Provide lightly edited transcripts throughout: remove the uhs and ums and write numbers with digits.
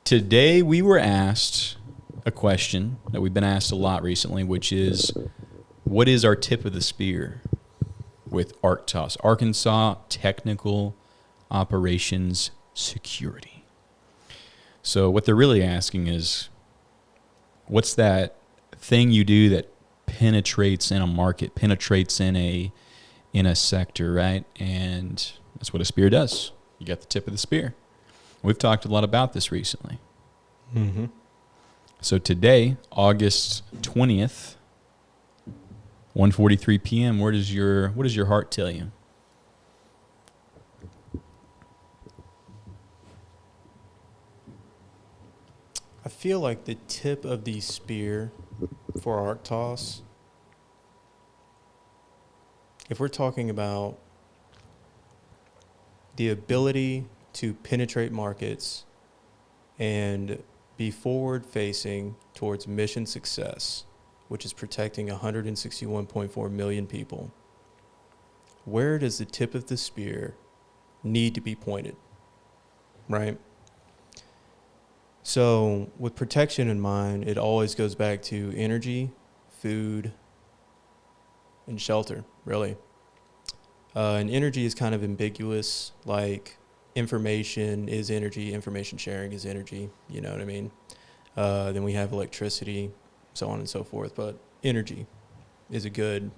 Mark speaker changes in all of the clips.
Speaker 1: Today we were asked a question that we've been asked a lot recently, which is, what is our tip of the spear with ARK-TOS, Arkansas Technical Operations Security? So what they're really asking is, what's that thing you do that penetrates in a market, penetrates in a sector, right? And that's what a spear does. You got the tip of the spear. We've talked a lot about this recently.
Speaker 2: Mm-hmm.
Speaker 1: So today, August 20th, 1:43 p.m., what does your heart tell you?
Speaker 2: I feel like the tip of the spear for ARKTOS, if we're talking about the ability to penetrate markets and be forward-facing towards mission success, which is protecting 161.4 million people, where does the tip of the spear need to be pointed, right? So with protection in mind, it always goes back to energy, food, and shelter, really. And energy is kind of ambiguous, like information is energy, information sharing is energy, you know what I mean? Then we have electricity, so on and so forth. But energy is a good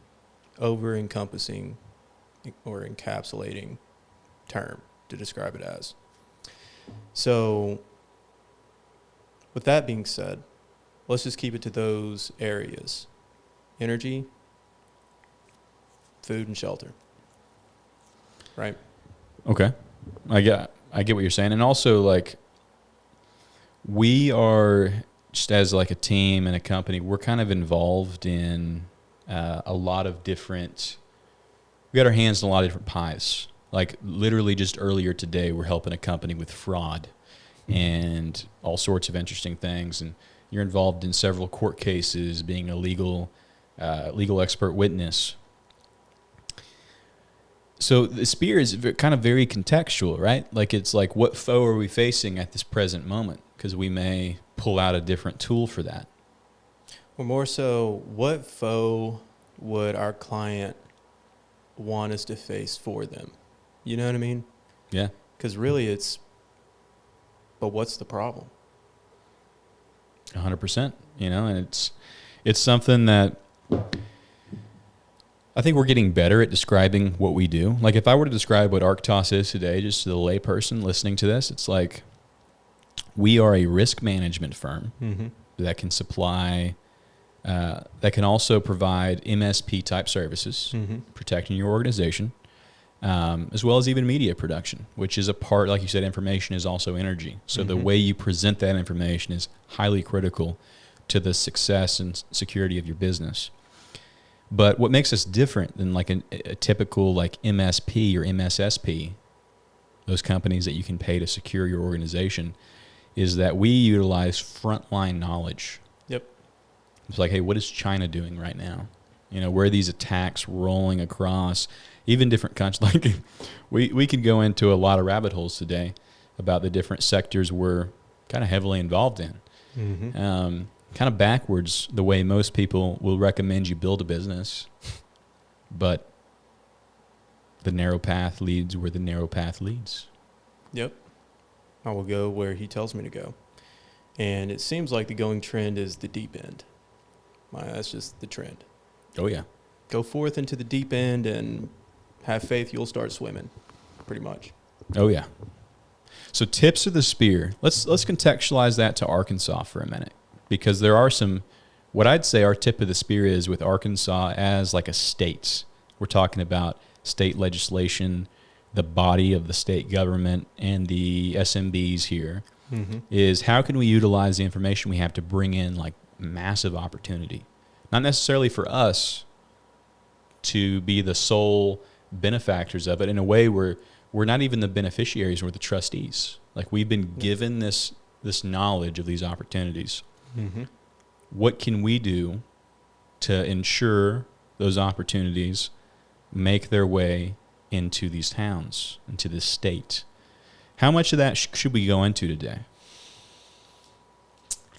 Speaker 2: over-encompassing or encapsulating term to describe it as. So with that being said, let's just keep it to those areas: energy, food, and shelter. Right?
Speaker 1: Okay. I get what you're saying. And also, like, we are, just as like a team and a company, we're kind of involved in a lot of different, we got our hands in a lot of different pies. Like literally just earlier today, we're helping a company with fraud and all sorts of interesting things. And you're involved in several court cases, being a legal expert witness. So the spear is kind of very contextual, right? Like it's like, what foe are we facing at this present moment? Because we may pull out a different tool for that.
Speaker 2: Or more so, what foe would our client want us to face for them? You know what I mean?
Speaker 1: Yeah.
Speaker 2: Because really it's, but what's the problem?
Speaker 1: 100%, and it's something that I think we're getting better at describing what we do. Like if I were to describe what ARK-TOS is today, just to the layperson listening to this, it's like we are a risk management firm that can supply, that can also provide MSP type services, protecting your organization, as well as even media production, which is a part, like you said, information is also energy. So the way you present that information is highly critical to the success and security of your business. But what makes us different than like a typical like MSP or MSSP, those companies that you can pay to secure your organization, is that we utilize frontline knowledge.
Speaker 2: Yep.
Speaker 1: It's like, hey, what is China doing right now? Where are these attacks rolling across? Even different countries. Like we could go into a lot of rabbit holes today about the different sectors we're kind of heavily involved in. Kind of backwards the way most people will recommend you build a business, but the narrow path leads where the narrow path leads.
Speaker 2: Yep. I will go where he tells me to go. And it seems like the going trend is the deep end. That's just the trend.
Speaker 1: Oh, yeah.
Speaker 2: Go forth into the deep end and have faith you'll start swimming, pretty much.
Speaker 1: Oh, yeah. So tips of the spear. Let's contextualize that to Arkansas for a minute, because there are some, what I'd say our tip of the spear is with Arkansas as like a state. We're talking about state legislation, the body of the state government, and the SMBs here, is how can we utilize the information we have to bring in like massive opportunity? Not necessarily for us to be the sole benefactors of it. In a way, we're not even the beneficiaries, we're the trustees. Like we've been given this knowledge of these opportunities. What can we do to ensure those opportunities make their way into these towns, into this state? How much of that should we go into today?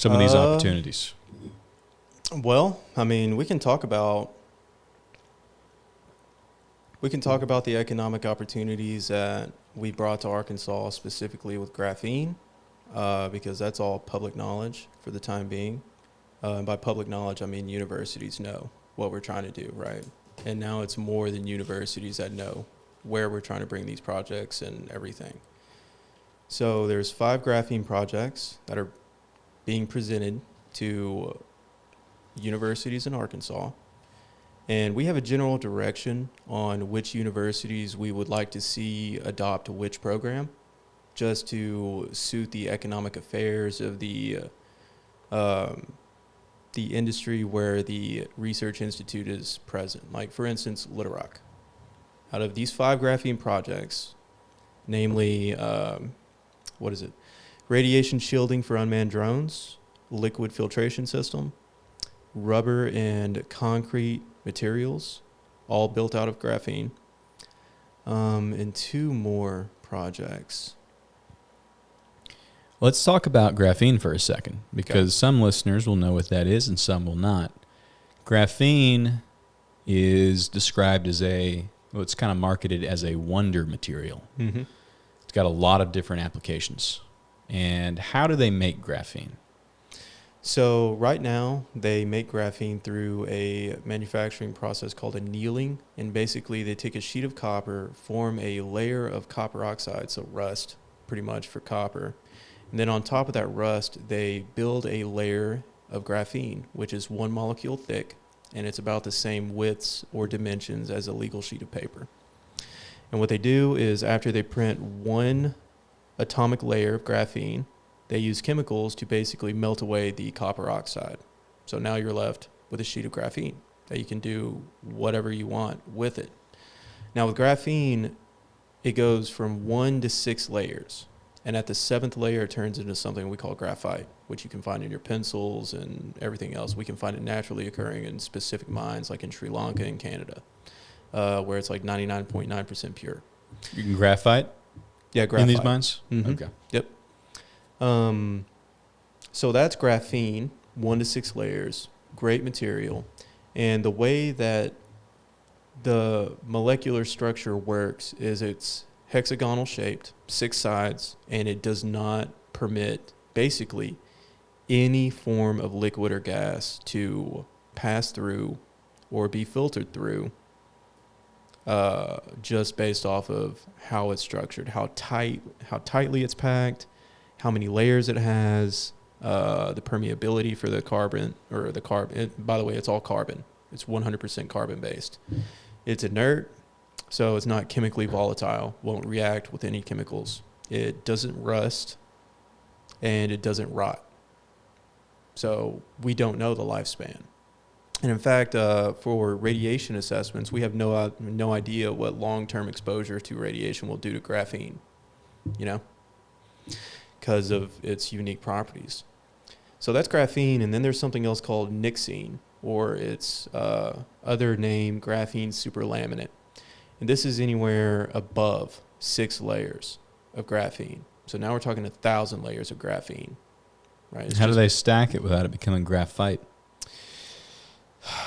Speaker 1: some of these opportunities?
Speaker 2: Well, I mean, we can talk about the economic opportunities that we brought to Arkansas specifically with graphene, because that's all public knowledge for the time being. And by public knowledge, I mean universities know what we're trying to do, right? And now it's more than universities that know where we're trying to bring these projects and everything. So there's 5 graphene projects that are being presented to universities in Arkansas. And we have a general direction on which universities we would like to see adopt which program, just to suit the economic affairs of the industry where the research institute is present. Like, for instance, Little Rock. Out of these 5 graphene projects, namely, radiation shielding for unmanned drones, liquid filtration system, rubber and concrete materials, all built out of graphene, and 2 more projects.
Speaker 1: Let's talk about graphene for a second, because some listeners will know what that is and some will not. Graphene is described as it's kind of marketed as a wonder material.
Speaker 2: Mm-hmm.
Speaker 1: It's got a lot of different applications. And how do they make graphene?
Speaker 2: So right now, they make graphene through a manufacturing process called annealing. And basically, they take a sheet of copper, form a layer of copper oxide, so rust, pretty much, for copper. And then on top of that rust, they build a layer of graphene, which is 1 molecule thick, and it's about the same widths or dimensions as a legal sheet of paper. And what they do is, after they print 1 atomic layer of graphene, they use chemicals to basically melt away the copper oxide. So now you're left with a sheet of graphene that you can do whatever you want with it. Now with graphene, it goes from 1 to 6 layers. And at the 7th layer, it turns into something we call graphite, which you can find in your pencils and everything else. We can find it naturally occurring in specific mines, like in Sri Lanka and Canada, where it's like 99.9% pure.
Speaker 1: You can graphite?
Speaker 2: Yeah, graphite.
Speaker 1: In these mines?
Speaker 2: Mm-hmm.
Speaker 1: Okay.
Speaker 2: Yep. So that's graphene, 1 to 6 layers, great material. And the way that the molecular structure works is it's hexagonal shaped, 6 sides, and it does not permit basically any form of liquid or gas to pass through or be filtered through, just based off of how it's structured, how tightly it's packed, how many layers it has, the permeability for the carbon, by the way, it's all carbon. It's 100% carbon based. It's inert, so it's not chemically volatile, won't react with any chemicals. It doesn't rust, and it doesn't rot. So we don't know the lifespan. And in fact, for radiation assessments, we have no idea what long-term exposure to radiation will do to graphene, because of its unique properties. So that's graphene, and then there's something else called nixene, or its other name, graphene superlaminate. And this is anywhere above 6 layers of graphene. So now we're talking 1,000 layers of graphene, right?
Speaker 1: How do they stack it without it becoming graphite?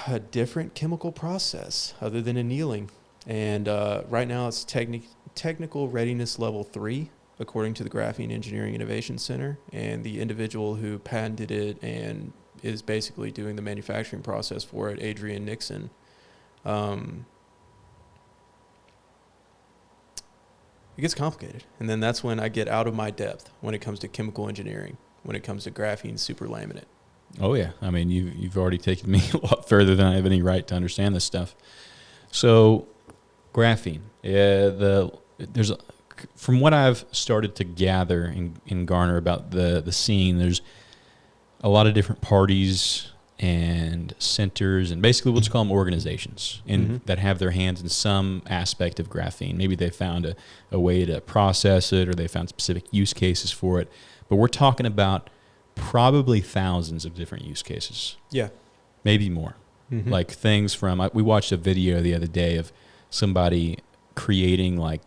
Speaker 2: A different chemical process other than annealing. And right now it's technical readiness level 3, according to the Graphene Engineering Innovation Center. And the individual who patented it and is basically doing the manufacturing process for it, Adrian Nixon, it gets complicated. And then that's when I get out of my depth when it comes to chemical engineering, when it comes to graphene superlaminate.
Speaker 1: Oh, yeah. I mean, you've already taken me a lot further than I have any right to understand this stuff. So, graphene. From what I've started to gather and garner about the scene, there's a lot of different parties and centers and basically let's call them organizations that have their hands in some aspect of graphene. Maybe they found a way to process it, or they found specific use cases for it. But we're talking about probably thousands of different use cases.
Speaker 2: Yeah.
Speaker 1: Maybe more. Mm-hmm. Like things from, we watched a video the other day of somebody creating like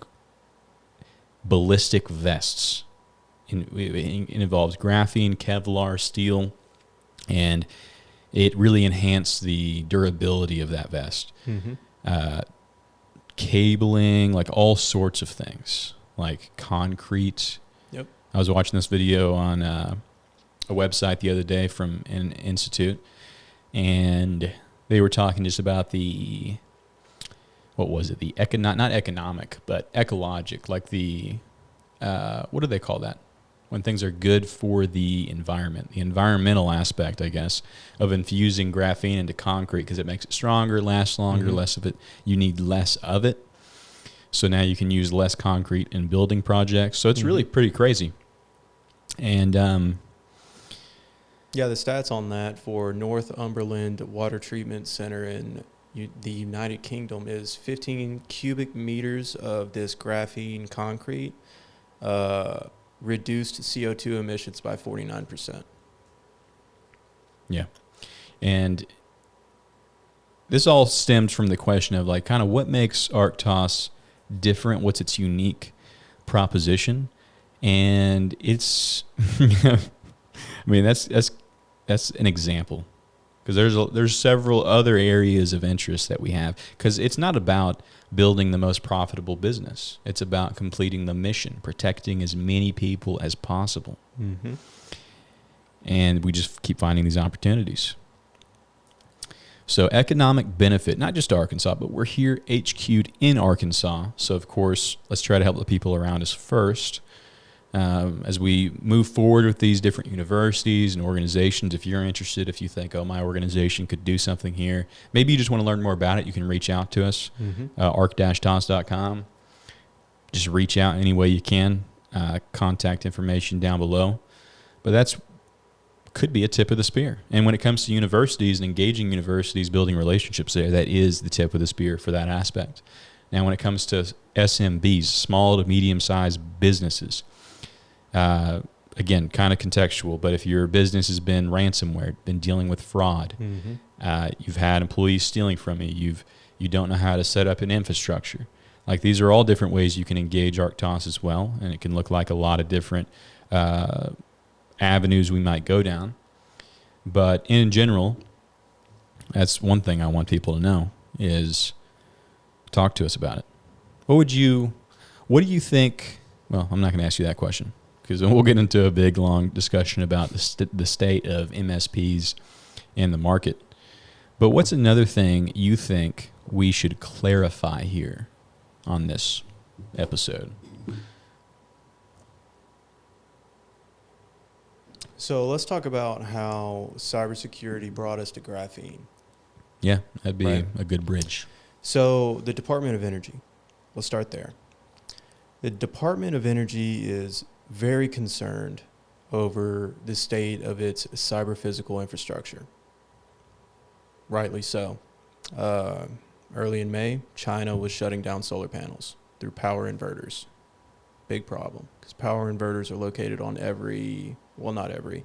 Speaker 1: ballistic vests it involves graphene, Kevlar, steel, and it really enhanced the durability of that vest. Cabling, like all sorts of things, like concrete.
Speaker 2: Yep.
Speaker 1: I was watching this video on a website the other day from an institute, and they were talking just about the, what was it? The not economic, but ecologic, like the, what do they call that? When things are good for the environment, the environmental aspect, I guess, of infusing graphene into concrete, because it makes it stronger, lasts longer, less of it. You need less of it. So now you can use less concrete in building projects. So it's really pretty crazy. And
Speaker 2: yeah, the stats on that for Northumberland Water Treatment Center in the United Kingdom is 15 cubic meters of this graphene concrete reduced CO2 emissions by 49%.
Speaker 1: Yeah. And this all stems from the question of like kind of what makes ARK-TOS different, what's its unique proposition. And it's I mean that's an example, because there's several other areas of interest that we have, because it's not about building the most profitable business. It's about completing the mission, protecting as many people as possible. And we just keep finding these opportunities. So economic benefit, not just Arkansas, but we're here HQ'd in Arkansas. So of course, let's try to help the people around us first. As we move forward with these different universities and organizations, if you're interested, if you think, oh, my organization could do something here, maybe you just want to learn more about it, you can reach out to us, ARK-TOS.com. Just reach out any way you can. Contact information down below. But that's could be a tip of the spear. And when it comes to universities and engaging universities, building relationships there, that is the tip of the spear for that aspect. Now, when it comes to SMBs, small to medium-sized businesses, again, kind of contextual, but if your business has been ransomware, been dealing with fraud, you've had employees stealing from you, you don't know how to set up an infrastructure. Like, these are all different ways you can engage ARK-TOS as well, and it can look like a lot of different avenues we might go down. But in general, that's one thing I want people to know is talk to us about it. What do you think? Well, I'm not going to ask you that question, because then we'll get into a big, long discussion about the state of MSPs and the market. But what's another thing you think we should clarify here on this episode?
Speaker 2: So let's talk about how cybersecurity brought us to graphene.
Speaker 1: Yeah, that'd be
Speaker 2: Right.
Speaker 1: a good bridge.
Speaker 2: So the Department of Energy, let's start there. The Department of Energy is very concerned over the state of its cyber physical infrastructure. Rightly so. Early in May, China was shutting down solar panels through power inverters. Big problem, because power inverters are located on not every.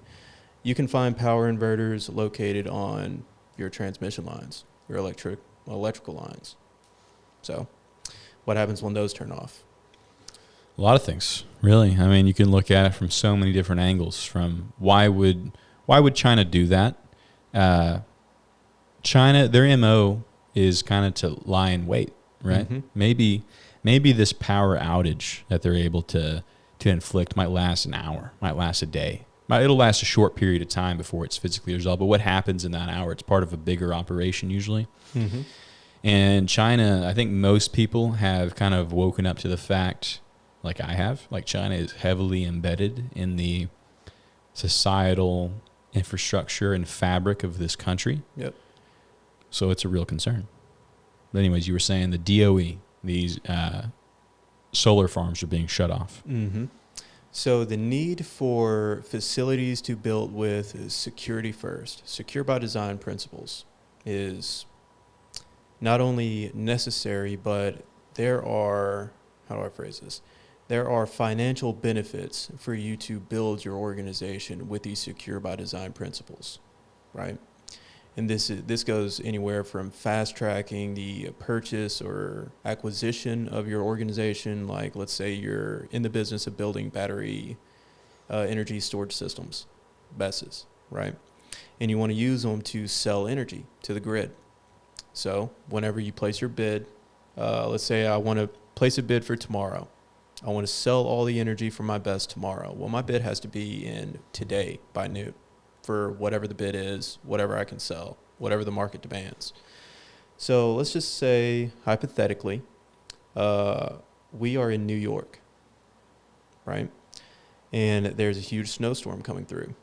Speaker 2: You can find power inverters located on your transmission lines, your electrical lines. So what happens when those turn off?
Speaker 1: A lot of things, really. I mean, you can look at it from so many different angles. From why would China do that? China, their MO is kind of to lie in wait, right? Maybe this power outage that they're able to inflict might last an hour, might last a day. It'll last a short period of time before it's physically resolved. But what happens in that hour? It's part of a bigger operation usually. And China, I think most people have kind of woken up to the fact, like I have, like China is heavily embedded in the societal infrastructure and fabric of this country.
Speaker 2: Yep.
Speaker 1: So it's a real concern. But anyways, you were saying the DOE, these solar farms are being shut off.
Speaker 2: So the need for facilities to build with security first, secure by design principles, is not only necessary, but there are, how do I phrase this? There are financial benefits for you to build your organization with these secure by design principles, right? And this goes anywhere from fast tracking the purchase or acquisition of your organization. Like, let's say you're in the business of building battery energy storage systems, BESS, right? And you want to use them to sell energy to the grid. So whenever you place your bid, let's say I want to place a bid for tomorrow. I want to sell all the energy for my BESS tomorrow. Well, my bid has to be in today by noon for whatever the bid is, whatever I can sell, whatever the market demands. So let's just say, hypothetically, we are in New York, right? And there's a huge snowstorm coming through.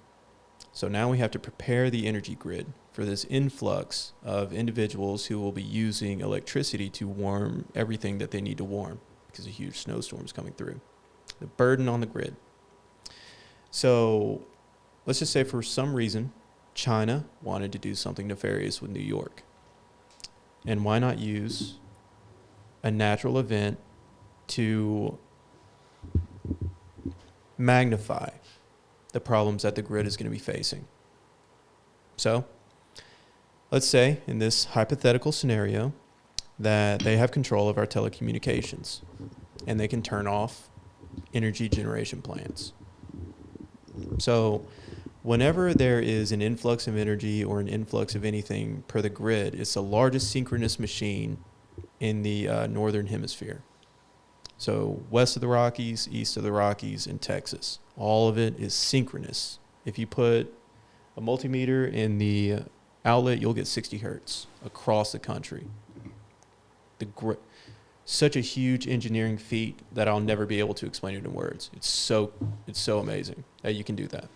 Speaker 2: So now we have to prepare the energy grid for this influx of individuals who will be using electricity to warm everything that they need to warm because a huge snowstorm is coming through. The burden on the grid. So let's just say for some reason, China wanted to do something nefarious with New York. And why not use a natural event to magnify the problems that the grid is going to be facing? So let's say in this hypothetical scenario that they have control of our telecommunications and they can turn off energy generation plants. So whenever there is an influx of energy or an influx of anything per the grid, it's the largest synchronous machine in the northern hemisphere. So west of the Rockies, east of the Rockies, and Texas. All of it is synchronous. If you put a multimeter in the outlet, you'll get 60 hertz across the country. Such a huge engineering feat that I'll never be able to explain it in words. It's so amazing that you can do that.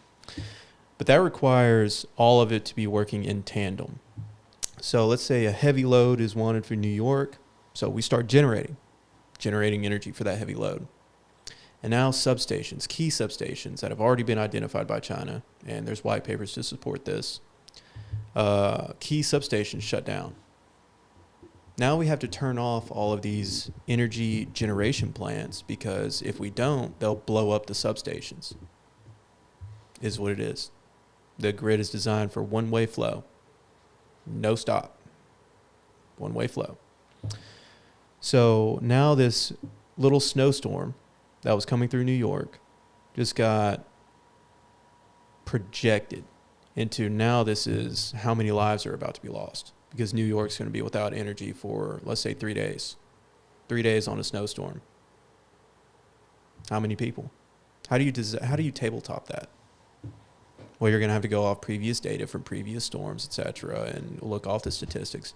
Speaker 2: But that requires all of it to be working in tandem. So let's say a heavy load is wanted for New York. So we start generating energy for that heavy load. And now substations, key substations that have already been identified by China, and there's white papers to support this, key substations shut down. Now we have to turn off all of these energy generation plants because if we don't, they'll blow up the substations, is what it is. The grid is designed for one-way flow, no stop, one-way flow. So now this little snowstorm that was coming through New York just got projected into now this is how many lives are about to be lost because New York's going to be without energy for, let's say, 3 days. 3 days on a snowstorm. How many people? How do you tabletop that? Well, you're going to have to go off previous data from previous storms, etc., and look off the statistics.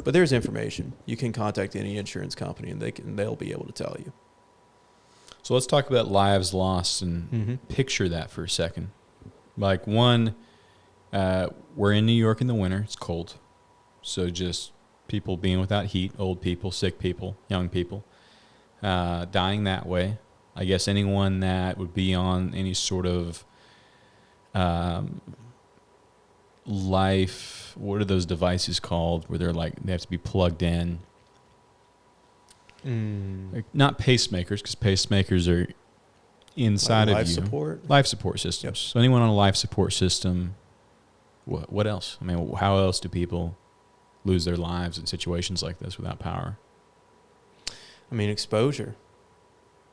Speaker 2: But there's information. You can contact any insurance company, and they'll be able to tell you.
Speaker 1: So let's talk about lives lost and picture that for a second. Like we're in New York in the winter. It's cold. So just people being without heat, old people, sick people, young people, dying that way. I guess anyone that would be on any sort of life, what are those devices called where they have to be plugged in? Like not pacemakers, because pacemakers are inside
Speaker 2: like
Speaker 1: of you.
Speaker 2: Life
Speaker 1: support systems.
Speaker 2: Yep.
Speaker 1: So anyone on a life support system, what else? I mean, how else do people lose their lives in situations like this without power?
Speaker 2: I mean, exposure.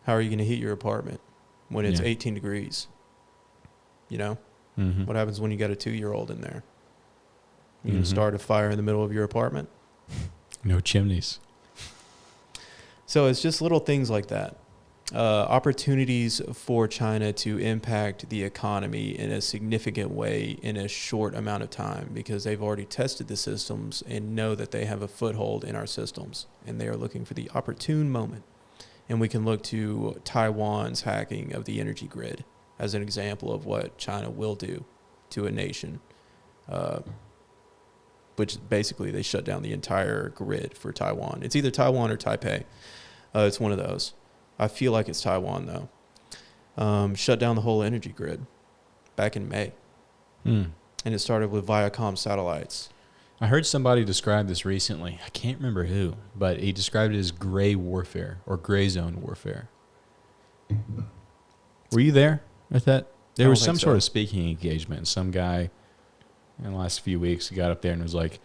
Speaker 2: How are you going to heat your apartment when it's 18 degrees? You know? What happens when you got a 2-year-old in there? You can start a fire in the middle of your apartment?
Speaker 1: No chimneys.
Speaker 2: So it's just little things like that. Opportunities for China to impact the economy in a significant way in a short amount of time because they've already tested the systems and know that they have a foothold in our systems. And they are looking for the opportune moment. And we can look to Taiwan's hacking of the energy grid as an example of what China will do to a nation, which basically they shut down the entire grid for Taiwan. It's either Taiwan or Taipei. It's one of those. I feel like it's Taiwan, though. Shut down the whole energy grid back in May. And it started with Viacom satellites.
Speaker 1: I heard somebody describe this recently. I can't remember who, but he described it as gray warfare or gray zone warfare. Were you there with that? There was some sort of speaking engagement. And some guy in the last few weeks got up there and was like,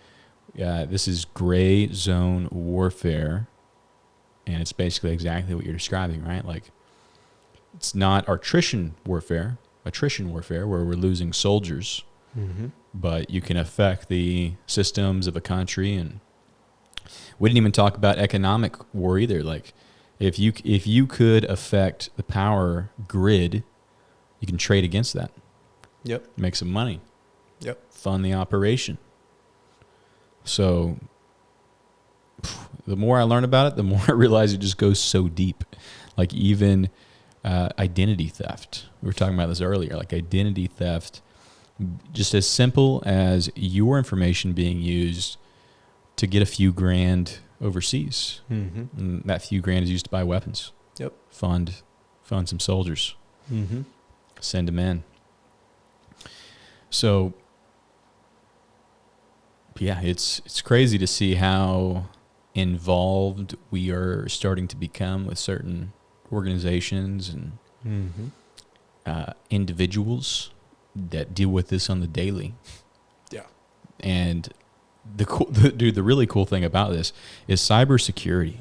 Speaker 1: yeah, this is gray zone warfare. And it's basically exactly what you're describing, right? Like, it's not attrition warfare. attrition warfare where we're losing soldiers, but you can affect the systems of a country. And we didn't even talk about economic war either. Like if you could affect the power grid, you can trade against that.
Speaker 2: Yep.
Speaker 1: Make some money.
Speaker 2: Yep.
Speaker 1: Fund the operation. So the more I learn about it, the more I realize it just goes so deep. Like even identity theft. We were talking about this earlier. Like identity theft, just as simple as your information being used to get a few grand overseas. And that few grand is used to buy weapons.
Speaker 2: Yep.
Speaker 1: Fund some soldiers. Send them in. So, yeah, it's crazy to see how involved we are starting to become with certain organizations and individuals that deal with this on the daily.
Speaker 2: Yeah.
Speaker 1: And the really cool thing about this is cybersecurity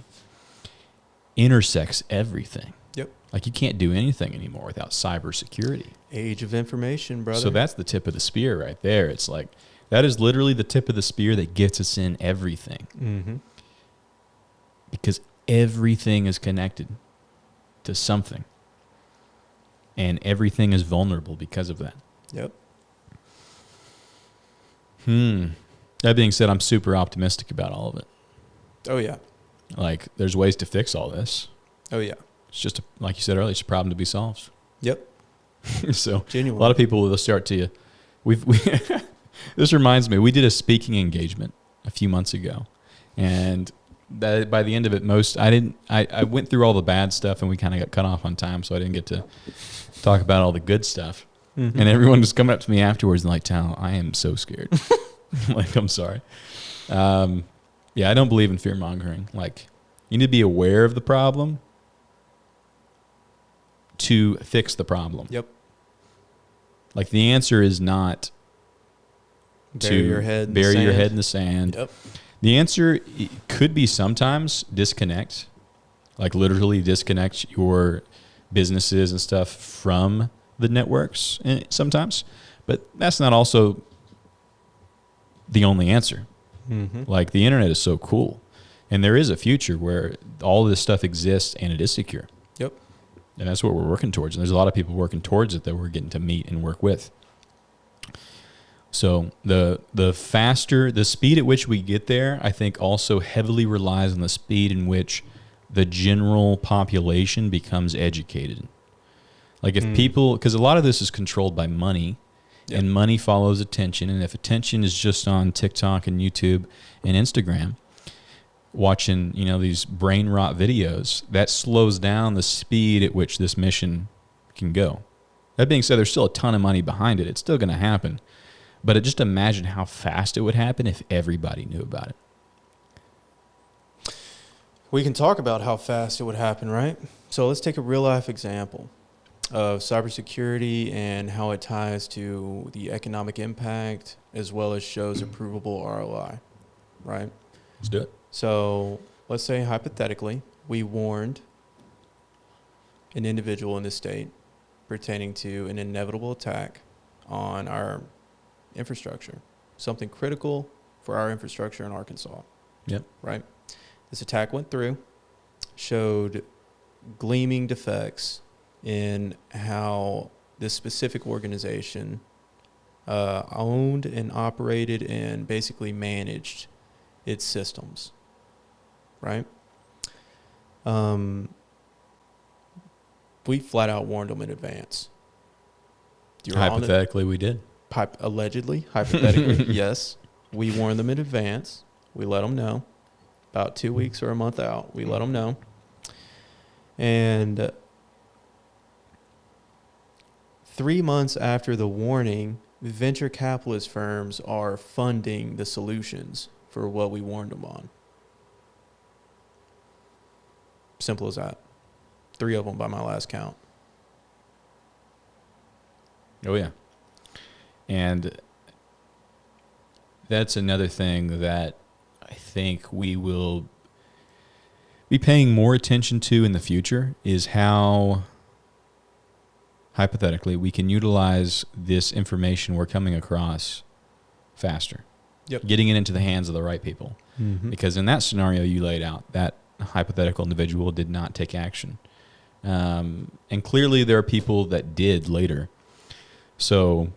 Speaker 1: intersects everything.
Speaker 2: Yep.
Speaker 1: Like you can't do anything anymore without cybersecurity.
Speaker 2: Age of information, brother.
Speaker 1: So that's the tip of the spear right there. It's like that is literally the tip of the spear that gets us in everything. Because everything is connected to something. And everything is vulnerable because of that.
Speaker 2: Yep.
Speaker 1: That being said, I'm super optimistic about all of it.
Speaker 2: Oh, yeah.
Speaker 1: Like, there's ways to fix all this.
Speaker 2: Oh, yeah.
Speaker 1: It's just, like you said earlier, it's a problem to be solved.
Speaker 2: Yep.
Speaker 1: So,
Speaker 2: Genuine.
Speaker 1: a lot of people will start to, this reminds me, we did a speaking engagement a few months ago. And that by the end of it, I went through all the bad stuff and we kind of got cut off on time. So I didn't get to talk about all the good stuff. And everyone was coming up to me afterwards and like, Tal, I am so scared. Like, I'm sorry. Yeah, I don't believe in fear mongering. Like, you need to be aware of the problem to fix the problem.
Speaker 2: Yep.
Speaker 1: Like, the answer is not
Speaker 2: bury your head
Speaker 1: in the sand.
Speaker 2: Yep.
Speaker 1: The answer could be sometimes disconnect, like literally disconnect your businesses and stuff from the networks sometimes, but that's not also the only answer. Like the internet is so cool and there is a future where all this stuff exists and it is secure.
Speaker 2: Yep.
Speaker 1: And that's what we're working towards. And there's a lot of people working towards it that we're getting to meet and work with. So the speed at which we get there, I think also heavily relies on the speed in which the general population becomes educated. Like if people, because a lot of this is controlled by money, and money follows attention. And if attention is just on TikTok and YouTube and Instagram, watching, these brain rot videos, that slows down the speed at which this mission can go. That being said, there's still a ton of money behind it. It's still going to happen. But just imagine how fast it would happen if everybody knew about it.
Speaker 2: We can talk about how fast it would happen, right? So let's take a real-life example of cybersecurity and how it ties to the economic impact as well as shows a provable ROI, right?
Speaker 1: Let's do it.
Speaker 2: So let's say hypothetically we warned an individual in the state pertaining to an inevitable attack on our infrastructure, something critical for our infrastructure in Arkansas.
Speaker 1: Yep.
Speaker 2: Right? This attack went through, showed gleaming defects in how this specific organization owned and operated and basically managed its systems. Right? We flat out warned them in advance.
Speaker 1: Hypothetically, we did.
Speaker 2: Allegedly, hypothetically, yes. We warned them in advance. We let them know. About 2 weeks or a month out, we let them know. And 3 months after the warning, venture capitalist firms are funding the solutions for what we warned them on. Simple as that. 3 of them by my last count.
Speaker 1: Oh, yeah. And that's another thing that I think we will be paying more attention to in the future is how hypothetically, we can utilize this information we're coming across faster.
Speaker 2: Yep.
Speaker 1: Getting it into the hands of the right people.
Speaker 2: Mm-hmm.
Speaker 1: Because in that scenario you laid out, that hypothetical individual did not take action. And clearly there are people that did later. So,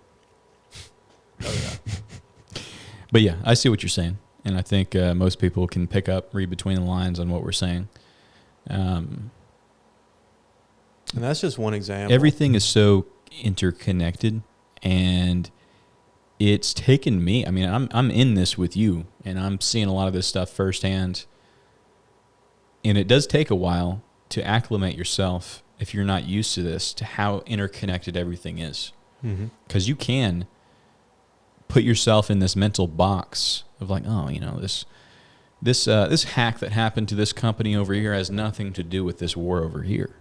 Speaker 1: but yeah, I see what you're saying. And I think most people can pick up, read between the lines on what we're saying.
Speaker 2: And that's just one example.
Speaker 1: Everything is so interconnected, and it's taken me. I mean, I'm in this with you, and I'm seeing a lot of this stuff firsthand. And it does take a while to acclimate yourself, if you're not used to this, to how interconnected everything is. Because you can put yourself in this mental box of like, oh, you know, this hack that happened to this company over here has nothing to do with this war over here.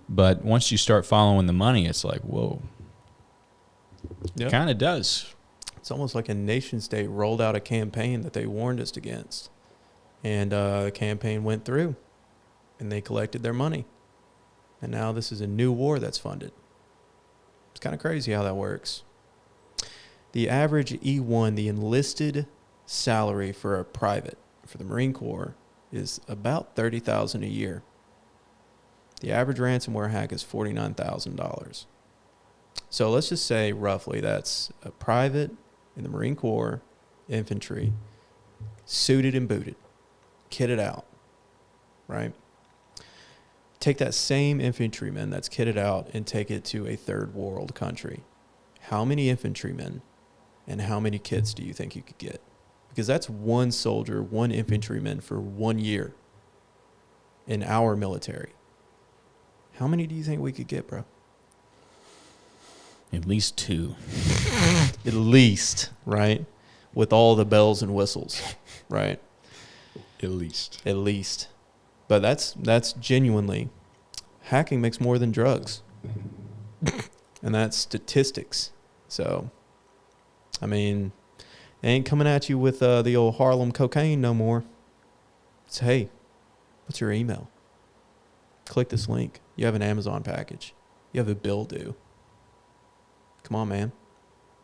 Speaker 1: But once you start following the money, it's like, whoa.
Speaker 2: Yep.
Speaker 1: Kind of does.
Speaker 2: It's almost like a nation state rolled out a campaign that they warned us against. And the campaign went through, and they collected their money. And now this is a new war that's funded. It's kind of crazy how that works. The average E1, the enlisted salary for a private, for the Marine Corps, is about $30,000 a year. The average ransomware hack is $49,000. So let's just say roughly that's a private in the Marine Corps, infantry, suited and booted, kitted out, right? Take that same infantryman that's kitted out and take it to a third world country. How many infantrymen and how many kits do you think you could get? Because that's one soldier, one infantryman for 1 year in our military. How many do you think we could get, bro?
Speaker 1: At least 2.
Speaker 2: At least, right? With all the bells and whistles, right?
Speaker 1: At least.
Speaker 2: At least. But that's genuinely, hacking makes more than drugs. And that's statistics. So, I mean, they ain't coming at you with the old Harlem cocaine no more. It's, hey, what's your email? Click this link. You have an Amazon package. You have a bill due. Come on, man.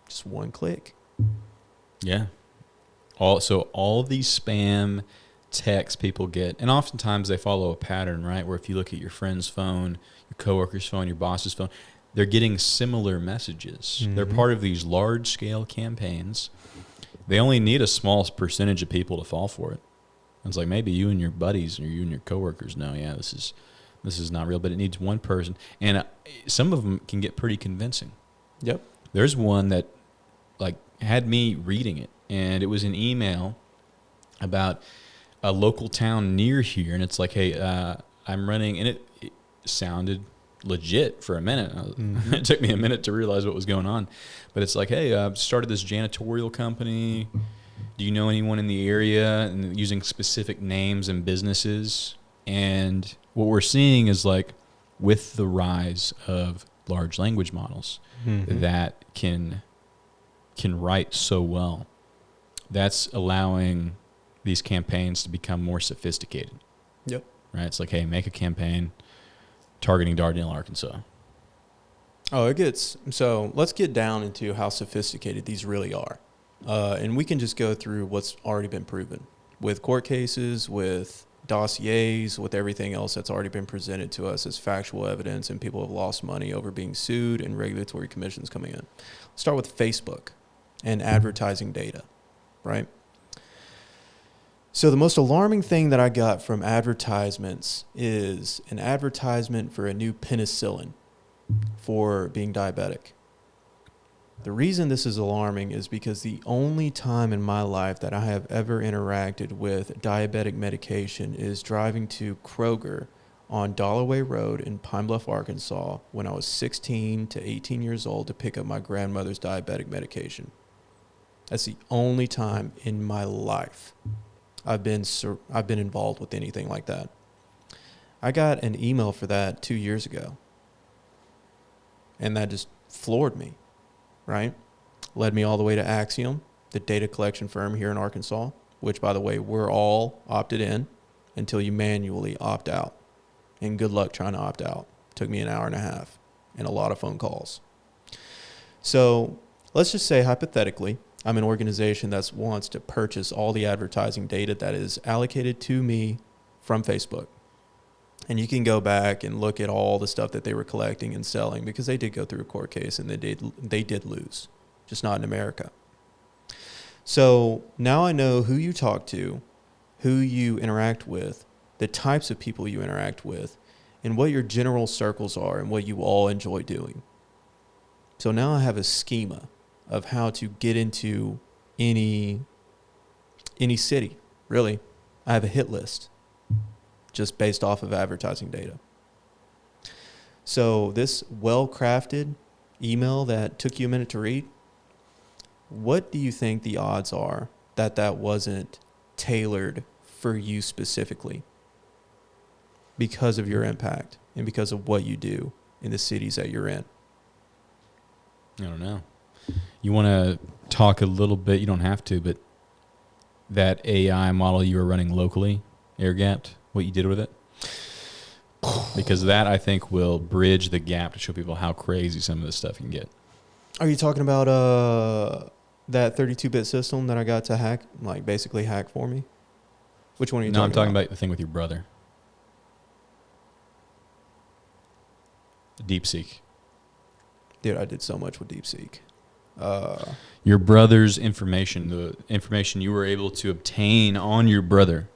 Speaker 2: Just one click.
Speaker 1: Yeah. So all these spam texts people get, and oftentimes they follow a pattern, right? Where if you look at your friend's phone, your coworker's phone, your boss's phone, they're getting similar messages. Mm-hmm. They're part of these large-scale campaigns. They only need a small percentage of people to fall for it. It's like maybe you and your buddies or you and your coworkers know, yeah, this is not real, but it needs one person. And some of them can get pretty convincing.
Speaker 2: Yep.
Speaker 1: There's one that like had me reading it, and it was an email about a local town near here, and it's like, hey, I'm running, and it sounded legit for a minute. Mm-hmm. It took me a minute to realize what was going on, but it's like, hey, I've started this janitorial company. Do you know anyone in the area? And using specific names and businesses. And what we're seeing is like with the rise of large language models mm-hmm. that can write so well, that's allowing these campaigns to become more sophisticated.
Speaker 2: Yep.
Speaker 1: Right? It's like, hey, make a campaign targeting Dardanelle, Arkansas.
Speaker 2: Oh, it gets, so let's get down into how sophisticated these really are. And we can just go through what's already been proven with court cases, with dossiers, with everything else that's already been presented to us as factual evidence, and people have lost money over being sued and regulatory commissions coming in. Let's start with Facebook and advertising data, right? So the most alarming thing that I got from advertisements is an advertisement for a new penicillin for being diabetic. The reason this is alarming is because the only time in my life that I have ever interacted with diabetic medication is driving to Kroger on Dollaway Road in Pine Bluff, Arkansas, when I was 16 to 18 years old to pick up my grandmother's diabetic medication. That's the only time in my life I've been involved with anything like that. I got an email for that 2 years ago, and that just floored me. Right? Led me all the way to Axiom, the data collection firm here in Arkansas, which, by the way, we're all opted in until you manually opt out. And good luck trying to opt out. Took me an hour and a half. and a lot of phone calls. So let's just say hypothetically, I'm an organization that wants to purchase all the advertising data that is allocated to me from Facebook. And you can go back and look at all the stuff that they were collecting and selling, because they did go through a court case and they did lose, just not in America. So now I know who you talk to, who you interact with, the types of people you interact with, and what your general circles are and what you all enjoy doing. So now I have a schema of how to get into any city, really. I have a hit list just based off of advertising data. So this well-crafted email that took you a minute to read, what do you think the odds are that that wasn't tailored for you specifically because of your impact and because of what you do in the cities that you're in?
Speaker 1: I don't know. You want to talk a little bit, you don't have to, but that AI model you were running locally, air-gapped, what you did with it? Because that, I think, will bridge the gap to show people how crazy some of this stuff can get.
Speaker 2: Are you talking about that 32-bit system that I got to hack, like basically hack for me? Which one are you talking about?
Speaker 1: No, I'm talking about the thing with your brother. DeepSeek.
Speaker 2: Dude, I did so much with DeepSeek.
Speaker 1: Your brother's information, the information you were able to obtain on your brother,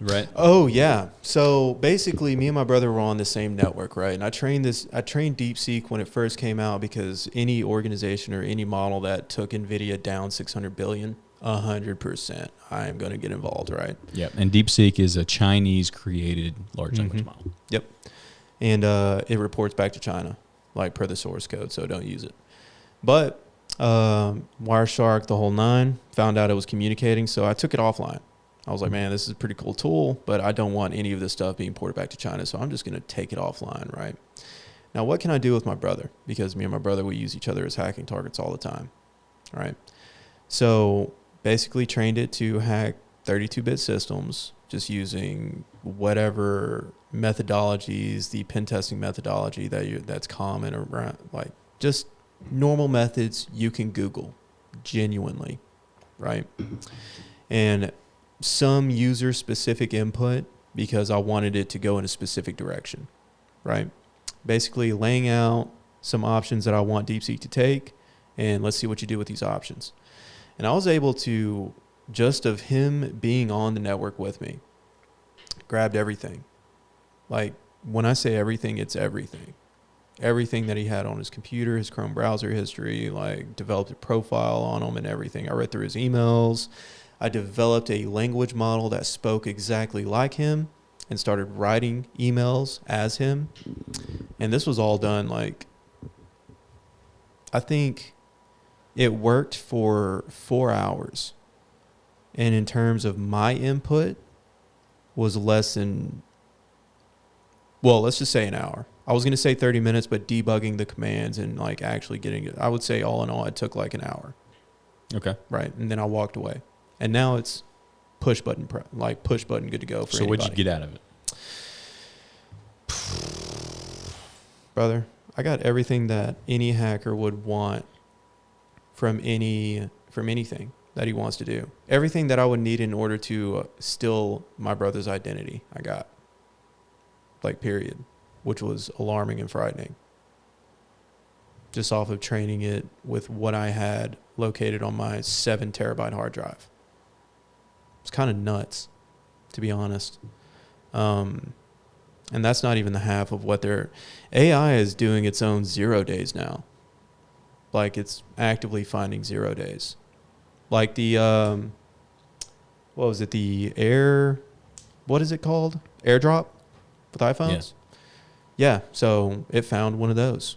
Speaker 1: right?
Speaker 2: Oh, yeah. So basically, me and my brother were on the same network, right? And I trained DeepSeek when it first came out, because any organization or any model that took NVIDIA down 600 billion, 100%, I am going to get involved, right?
Speaker 1: Yep. And DeepSeek is a Chinese-created large language model.
Speaker 2: Yep. And it reports back to China, like per the source code, so don't use it. But Wireshark, the whole nine, found out it was communicating, so I took it offline. I was like, man, this is a pretty cool tool, but I don't want any of this stuff being ported back to China, so I'm just going to take it offline, right? Now, what can I do with my brother? Because me and my brother, we use each other as hacking targets all the time, right? So basically trained it to hack 32-bit systems, just using whatever methodologies, the pen testing methodology that's common around, like just normal methods you can Google, genuinely, right? And some user-specific input, because I wanted it to go in a specific direction, right? Basically laying out some options that I want DeepSeek to take, and let's see what you do with these options. And I was able to, just of him being on the network with me, grabbed everything. Like, when I say everything, it's everything. Everything that he had on his computer, his Chrome browser history, like developed a profile on him and everything. I read through his emails. I developed a language model that spoke exactly like him and started writing emails as him. And this was all done, like, I think it worked for 4 hours. And in terms of my input, was less than, well, let's just say an hour. I was going to say 30 minutes, but debugging the commands and like actually getting it, I would say all in all, it took like an hour.
Speaker 1: Okay.
Speaker 2: Right. And then I walked away. And now it's push button, good to go for anybody.
Speaker 1: So what'd you get out of it?
Speaker 2: Brother, I got everything that any hacker would want from anything that he wants to do. Everything that I would need in order to steal my brother's identity, I got. Like, period. Which was alarming and frightening. Just off of training it with what I had located on my 7 terabyte hard drive. It's kind of nuts, to be honest. And that's not even the half of what their AI is doing its own 0 days now. Like, it's actively finding 0 days. Like the, what was it? What is it called? AirDrop with iPhones? Yeah, so it found one of those.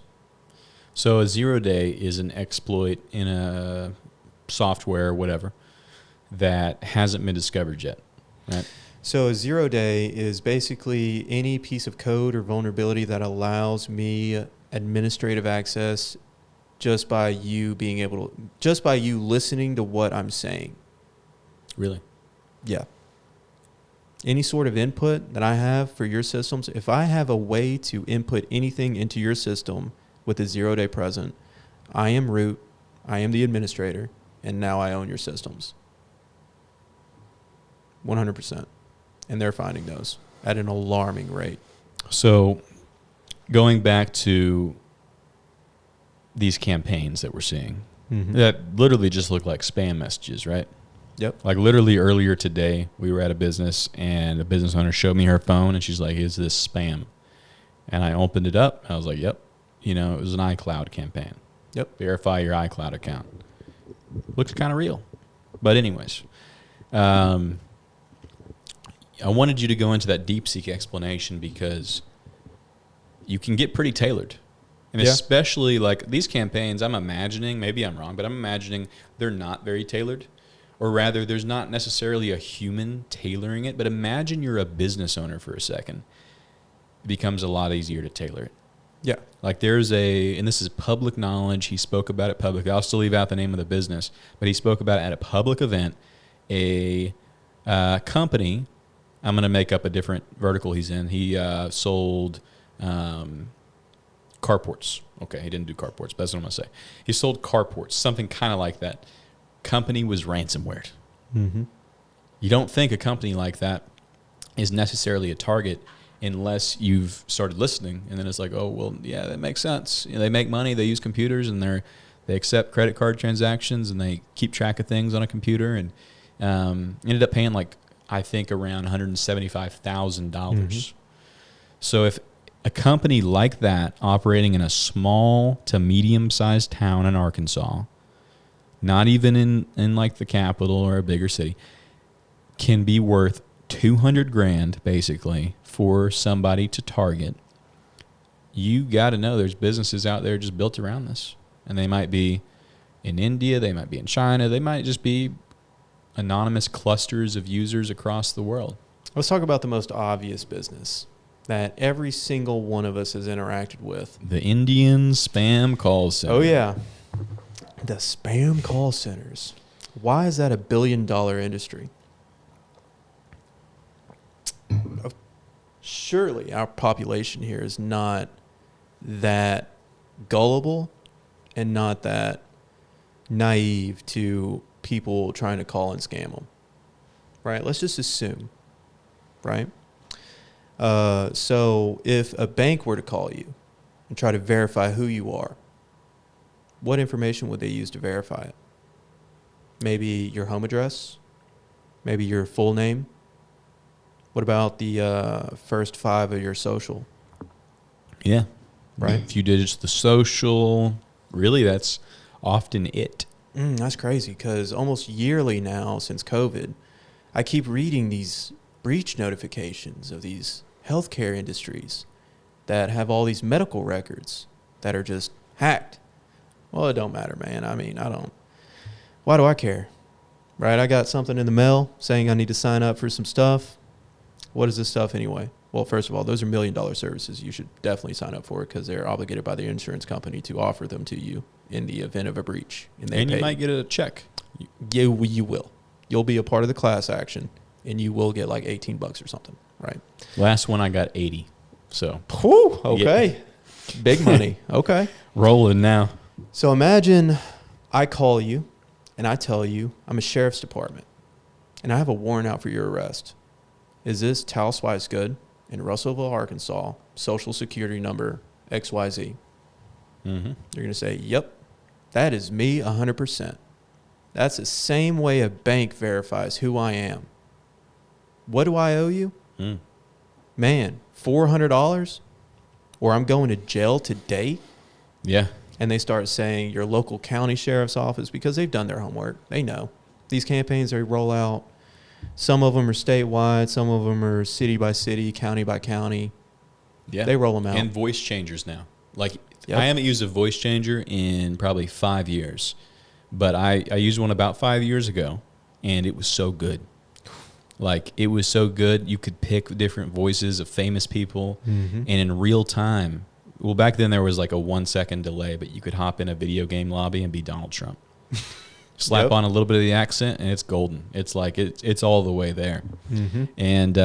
Speaker 1: So a 0 day is an exploit in a software or whatever that hasn't been discovered yet, right?
Speaker 2: So a 0 day is basically any piece of code or vulnerability that allows me administrative access just by you listening to what I'm saying.
Speaker 1: Really?
Speaker 2: Yeah. any sort of input that I have for your systems, if I have a way to input anything into your system with a 0-day present, I am root, I am the administrator, and now I own your systems. 100%. And they're finding those at an alarming rate.
Speaker 1: So going back to these campaigns that we're seeing, that literally just look like spam messages, right?
Speaker 2: Yep.
Speaker 1: Like literally earlier today, we were at a business and the business owner showed me her phone and she's like, is this spam? And I opened it up. And I was like, yep. You know, it was an iCloud campaign.
Speaker 2: Yep.
Speaker 1: Verify your iCloud account. Looks kind of real. But anyways, I wanted you to go into that DeepSeek explanation because you can get pretty tailored. And especially like these campaigns, I'm imagining, maybe I'm wrong, but I'm imagining they're not very tailored. Or rather, there's not necessarily a human tailoring it, but imagine you're a business owner for a second. It becomes a lot easier to tailor it.
Speaker 2: Yeah.
Speaker 1: Like there's and this is public knowledge, he spoke about it publicly. I'll still leave out the name of the business, but he spoke about it at a public event. A company, I'm going to make up a different vertical he's in. He sold carports. Okay, he didn't do carports, but that's what I'm going to say. He sold carports, something kind of like that. Company was ransomware.
Speaker 2: Mm-hmm.
Speaker 1: You don't think a company like that is necessarily a target unless you've started listening, and then it's like, oh, well, yeah, that makes sense. You know, they make money, they use computers, and they accept credit card transactions, and they keep track of things on a computer, and ended up paying like, I think, around $175,000. So if a company like that operating in a small to medium-sized town in Arkansas, not even in like the capital or a bigger city, can be worth $200,000 basically for somebody to target, you got to know there's businesses out there just built around this. And they might be in India, they might be in China, they might just be anonymous clusters of users across the world.
Speaker 2: Let's talk about the most obvious business that every single one of us has interacted with.
Speaker 1: The Indian spam call center.
Speaker 2: Oh, yeah. The spam call centers. Why is that $1 billion industry? Surely our population here is not that gullible and not that naive to people trying to call and scam them. Right? Let's just assume. Right? So if a bank were to call you and try to verify who you are, what information would they use to verify it? Maybe your home address? Maybe your full name? What about the first 5 of your social?
Speaker 1: Yeah.
Speaker 2: Right?
Speaker 1: A few digits of the social. Really, that's often it.
Speaker 2: That's crazy because almost yearly now since COVID, I keep reading these breach notifications of these healthcare industries that have all these medical records that are just hacked. Well, it don't matter, man. I mean, why do I care? Right? I got something in the mail saying I need to sign up for some stuff. What is this stuff anyway? Well, first of all, those are $1 million services. You should definitely sign up for it because they're obligated by the insurance company to offer them to you in the event of a breach.
Speaker 1: And you might get a check.
Speaker 2: You will. You'll be a part of the class action, and you will get like $18 or something, right?
Speaker 1: Last one I got 80. So.
Speaker 2: Whew, okay. Yeah. Big money. Okay.
Speaker 1: Rolling now.
Speaker 2: So imagine I call you and I tell you I'm a sheriff's department and I have a warrant out for your arrest. Is this Taos Wise Good in Russellville, Arkansas, social security number XYZ? You're going to say, yep, that is me 100%. That's the same way a bank verifies who I am. What do I owe you? Man, $400? Or I'm going to jail today?
Speaker 1: Yeah.
Speaker 2: And they start saying your local county sheriff's office because they've done their homework. They know. These campaigns they roll out. Some of them are statewide. Some of them are city by city, county by county.
Speaker 1: Yeah.
Speaker 2: They roll them out.
Speaker 1: And voice changers now. Like,
Speaker 2: Yep.
Speaker 1: I haven't used a voice changer in probably 5 years. But I used one about 5 years ago, and it was so good. Like, it was so good. You could pick different voices of famous people, and in real time. Well, back then there was like a 1 second delay, but you could hop in a video game lobby and be Donald Trump. Slap
Speaker 2: Yep.
Speaker 1: on a little bit of the accent, and it's golden. It's like it's all the way there.
Speaker 2: Mm-hmm.
Speaker 1: And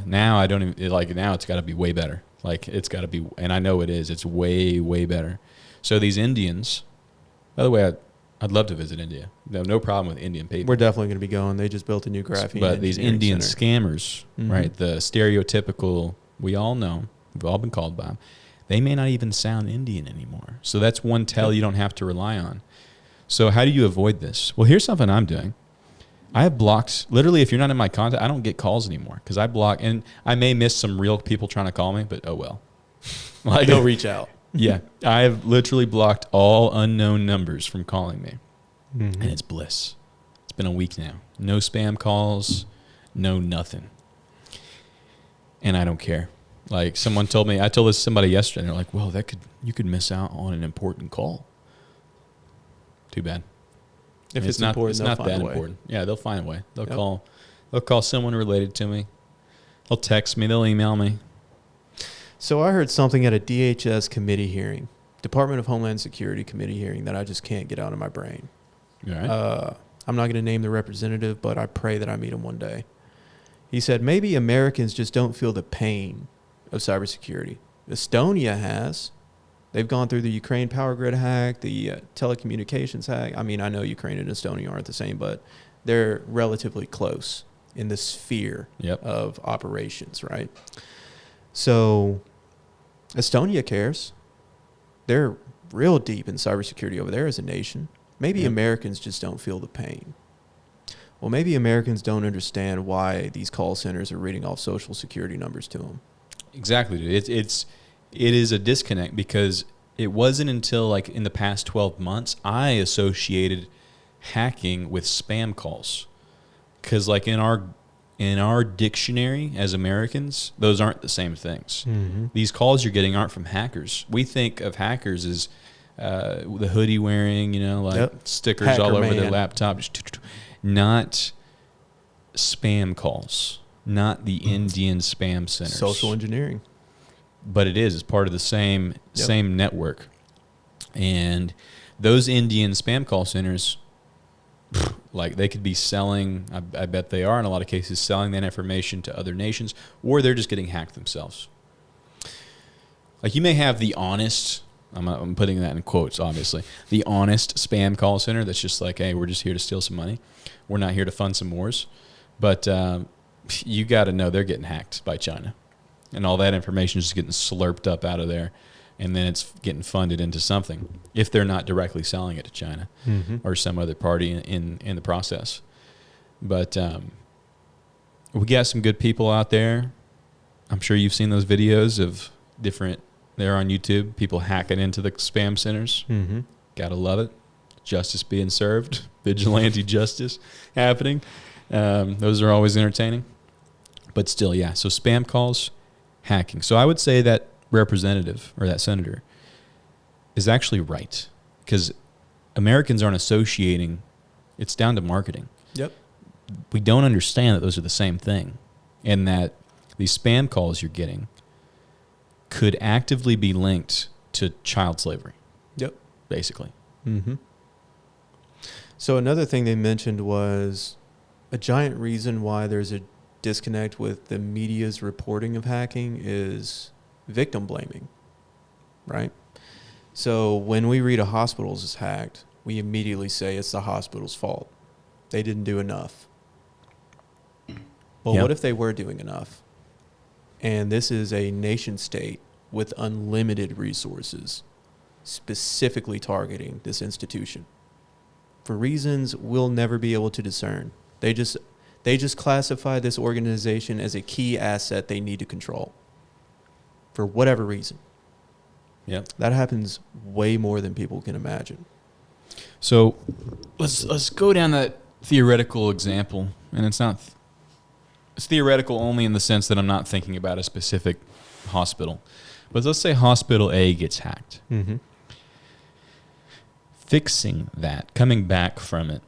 Speaker 1: now I don't even like. Now it's got to be way better. Like it's got to be, and I know it is. It's way better. So these Indians, by the way, I'd love to visit India. No problem with Indian people.
Speaker 2: We're definitely going to be going. They just built a new graphene.
Speaker 1: But these Indian
Speaker 2: engineering center.
Speaker 1: scammers,
Speaker 2: Mhm.
Speaker 1: right? The stereotypical, we all know, we've all been called by them. They may not even sound Indian anymore. So that's one tell you don't have to rely on. So how do you avoid this? Well, here's something I'm doing. I have blocked, literally, if you're not in my contact, I don't get calls anymore because I block, and I may miss some real people trying to call me, but oh well.
Speaker 2: Like they'll reach out.
Speaker 1: Yeah, I have literally blocked all unknown numbers from calling me,
Speaker 2: Mm-hmm.
Speaker 1: and it's bliss. It's been a week now. No spam calls, no nothing. And I don't care. Like someone told me, I told this to somebody yesterday, and they're like, well, you could miss out on an important call. Too bad.
Speaker 2: If it's
Speaker 1: not,
Speaker 2: important,
Speaker 1: it's
Speaker 2: they'll
Speaker 1: not
Speaker 2: find
Speaker 1: that
Speaker 2: a way.
Speaker 1: important. Yeah, they'll find a way. They'll
Speaker 2: Yep.
Speaker 1: call someone related to me. They'll text me, they'll email me.
Speaker 2: So I heard something at a DHS committee hearing, Department of Homeland Security committee hearing, that I just can't get out of my brain.
Speaker 1: All right.
Speaker 2: I'm not going to name the representative, but I pray that I meet him one day. He said maybe Americans just don't feel the pain of cybersecurity. Estonia has. They've gone through the Ukraine power grid hack, the telecommunications hack. I mean, I know Ukraine and Estonia aren't the same, but they're relatively close in the sphere
Speaker 1: Yep.
Speaker 2: of operations, right? So Estonia cares. They're real deep in cybersecurity over there as a nation. Maybe
Speaker 1: Yep.
Speaker 2: Americans just don't feel the pain. Well, maybe Americans don't understand why these call centers are reading off social security numbers to them.
Speaker 1: Exactly, dude. It is a disconnect because it wasn't until like in the past 12 months I associated hacking with spam calls. Because like in our dictionary as Americans, those aren't the same things.
Speaker 2: Mm-hmm.
Speaker 1: These calls you're getting aren't from hackers. We think of hackers as the hoodie wearing, like
Speaker 2: Yep.
Speaker 1: stickers
Speaker 2: Hacker
Speaker 1: all over their
Speaker 2: man.
Speaker 1: laptop. Not spam calls, not the Indian spam centers.
Speaker 2: Social engineering.
Speaker 1: But it is. It's part of the same
Speaker 2: Yep.
Speaker 1: network. And those Indian spam call centers, like they could be selling, I bet they are in a lot of cases, selling that information to other nations, or they're just getting hacked themselves. Like you may have the honest, I'm putting that in quotes, obviously, the honest spam call center that's just like, hey, we're just here to steal some money. We're not here to fund some wars. But you got to know they're getting hacked by China. And all that information is just getting slurped up out of there. And then it's getting funded into something if they're not directly selling it to China or some other party in the process. But we got some good people out there. I'm sure you've seen those videos of different, they're on YouTube, people hacking into the spam centers.
Speaker 2: Mm-hmm.
Speaker 1: Gotta love it. Justice being served, vigilante justice happening. Those are always entertaining. But still, yeah. So spam calls, hacking. So I would say that representative or that senator is actually right because Americans aren't associating. It's down to marketing.
Speaker 2: Yep.
Speaker 1: We don't understand that those are the same thing and that these spam calls you're getting could actively be linked to child slavery.
Speaker 2: Yep.
Speaker 1: Basically.
Speaker 2: Mm-hmm. So another thing they mentioned was a giant reason why there's a disconnect with the media's reporting of hacking is victim blaming, right? So when we read a hospital is hacked, we immediately say it's the hospital's fault. They didn't do enough. Well,
Speaker 1: Yeah.
Speaker 2: what if they were doing enough? And this is a nation state with unlimited resources specifically targeting this institution for reasons we'll never be able to discern. They just classify this organization as a key asset they need to control for whatever reason.
Speaker 1: Yep.
Speaker 2: That happens way more than people can imagine.
Speaker 1: So let's go down that theoretical example, and it's theoretical only in the sense that I'm not thinking about a specific hospital. But let's say hospital A gets hacked.
Speaker 2: Mm-hmm.
Speaker 1: Fixing that, coming back from it,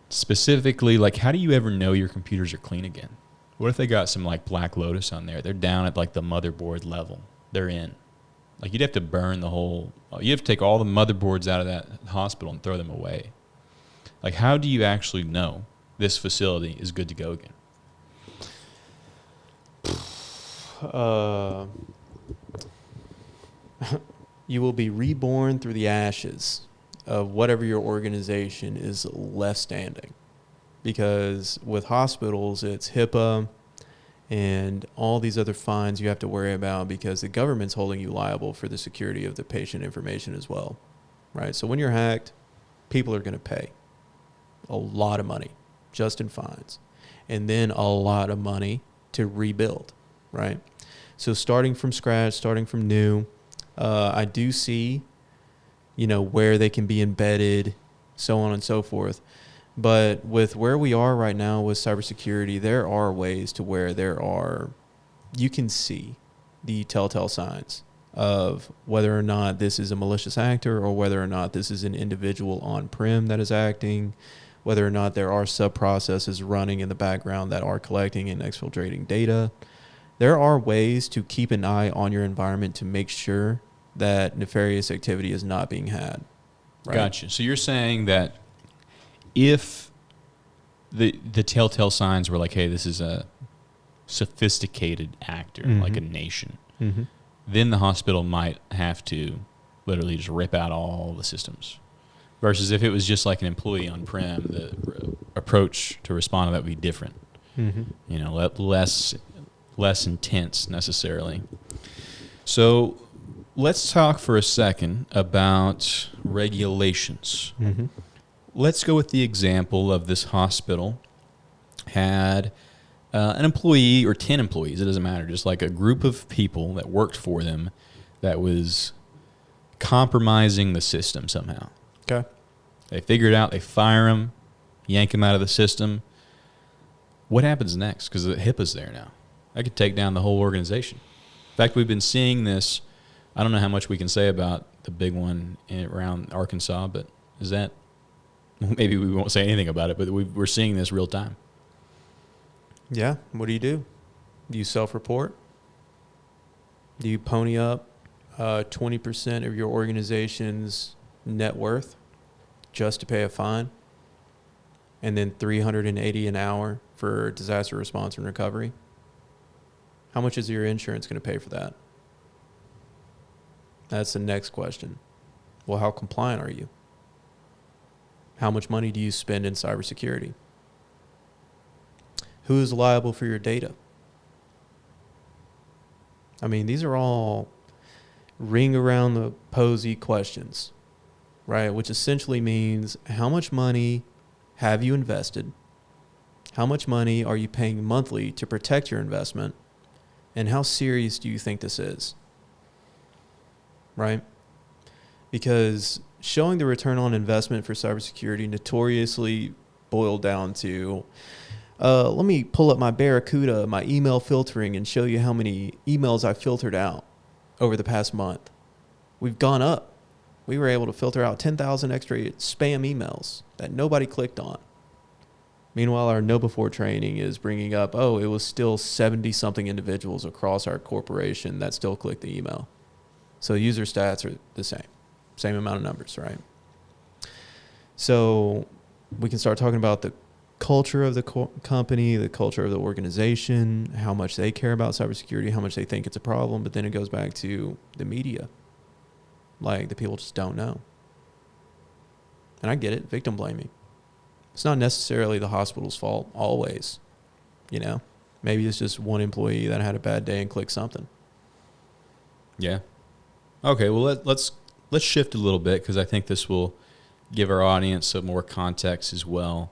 Speaker 1: specifically, like how do you ever know your computers are clean again? What if they got some like Black Lotus on there? They're down at like the motherboard level. They're in. Like you'd have to burn the whole, you'd have to take all the motherboards out of that hospital and throw them away. Like, how do you actually know this facility is good to go again?
Speaker 2: You will be reborn through the ashes of whatever your organization is left standing. Because with hospitals, it's HIPAA and all these other fines you have to worry about because the government's holding you liable for the security of the patient information as well, right? So when you're hacked, people are going to pay a lot of money just in fines, and then a lot of money to rebuild, right? So starting from scratch, starting from new, I do see, where they can be embedded, so on and so forth. But with where we are right now with cybersecurity, there are ways to where you can see the telltale signs of whether or not this is a malicious actor or whether or not this is an individual on-prem that is acting, whether or not there are sub-processes running in the background that are collecting and exfiltrating data. There are ways to keep an eye on your environment to make sure that nefarious activity is not being had. Right?
Speaker 1: Gotcha. So you're saying that if the telltale signs were like, hey, this is a sophisticated actor, like a nation, then the hospital might have to literally just rip out all the systems. Versus if it was just like an employee on-prem, the approach to respond to that would be different. Less intense necessarily. So let's talk for a second about regulations. Let's go with the example of this hospital had an employee or 10 employees, it doesn't matter, just like a group of people that worked for them that was compromising the system somehow.
Speaker 2: Okay.
Speaker 1: They figure it out, they fire them, yank them out of the system. What happens next? Because the HIPAA's there now. I could take down the whole organization. In fact, we've been seeing this. I don't know how much we can say about the big one around Arkansas, but is that, maybe we won't say anything about it, but we're seeing this real time.
Speaker 2: Yeah. What do? Do you self-report? Do you pony up 20% of your organization's net worth just to pay a fine? And then $380 an hour for disaster response and recovery? How much is your insurance going to pay for that? That's the next question. Well, how compliant are you? How much money do you spend in cybersecurity? Who is liable for your data? I mean, these are all ring around the posy questions, right? Which essentially means how much money have you invested? How much money are you paying monthly to protect your investment? And how serious do you think this is? Right? Because showing the return on investment for cybersecurity notoriously boiled down to, let me pull up my Barracuda, my email filtering, and show you how many emails I filtered out over the past month. We've gone up. We were able to filter out 10,000 extra spam emails that nobody clicked on. Meanwhile, our know before training is bringing up, it was still 70-something individuals across our corporation that still clicked the email. So user stats are the same amount of numbers, right? So we can start talking about the culture of the company, the culture of the organization, how much they care about cybersecurity, how much they think it's a problem, but then it goes back to the media. Like, the people just don't know. And I get it, victim blaming. It's not necessarily the hospital's fault always, Maybe it's just one employee that had a bad day and clicked something.
Speaker 1: Yeah. Okay, well, let's shift a little bit because I think this will give our audience some more context as well.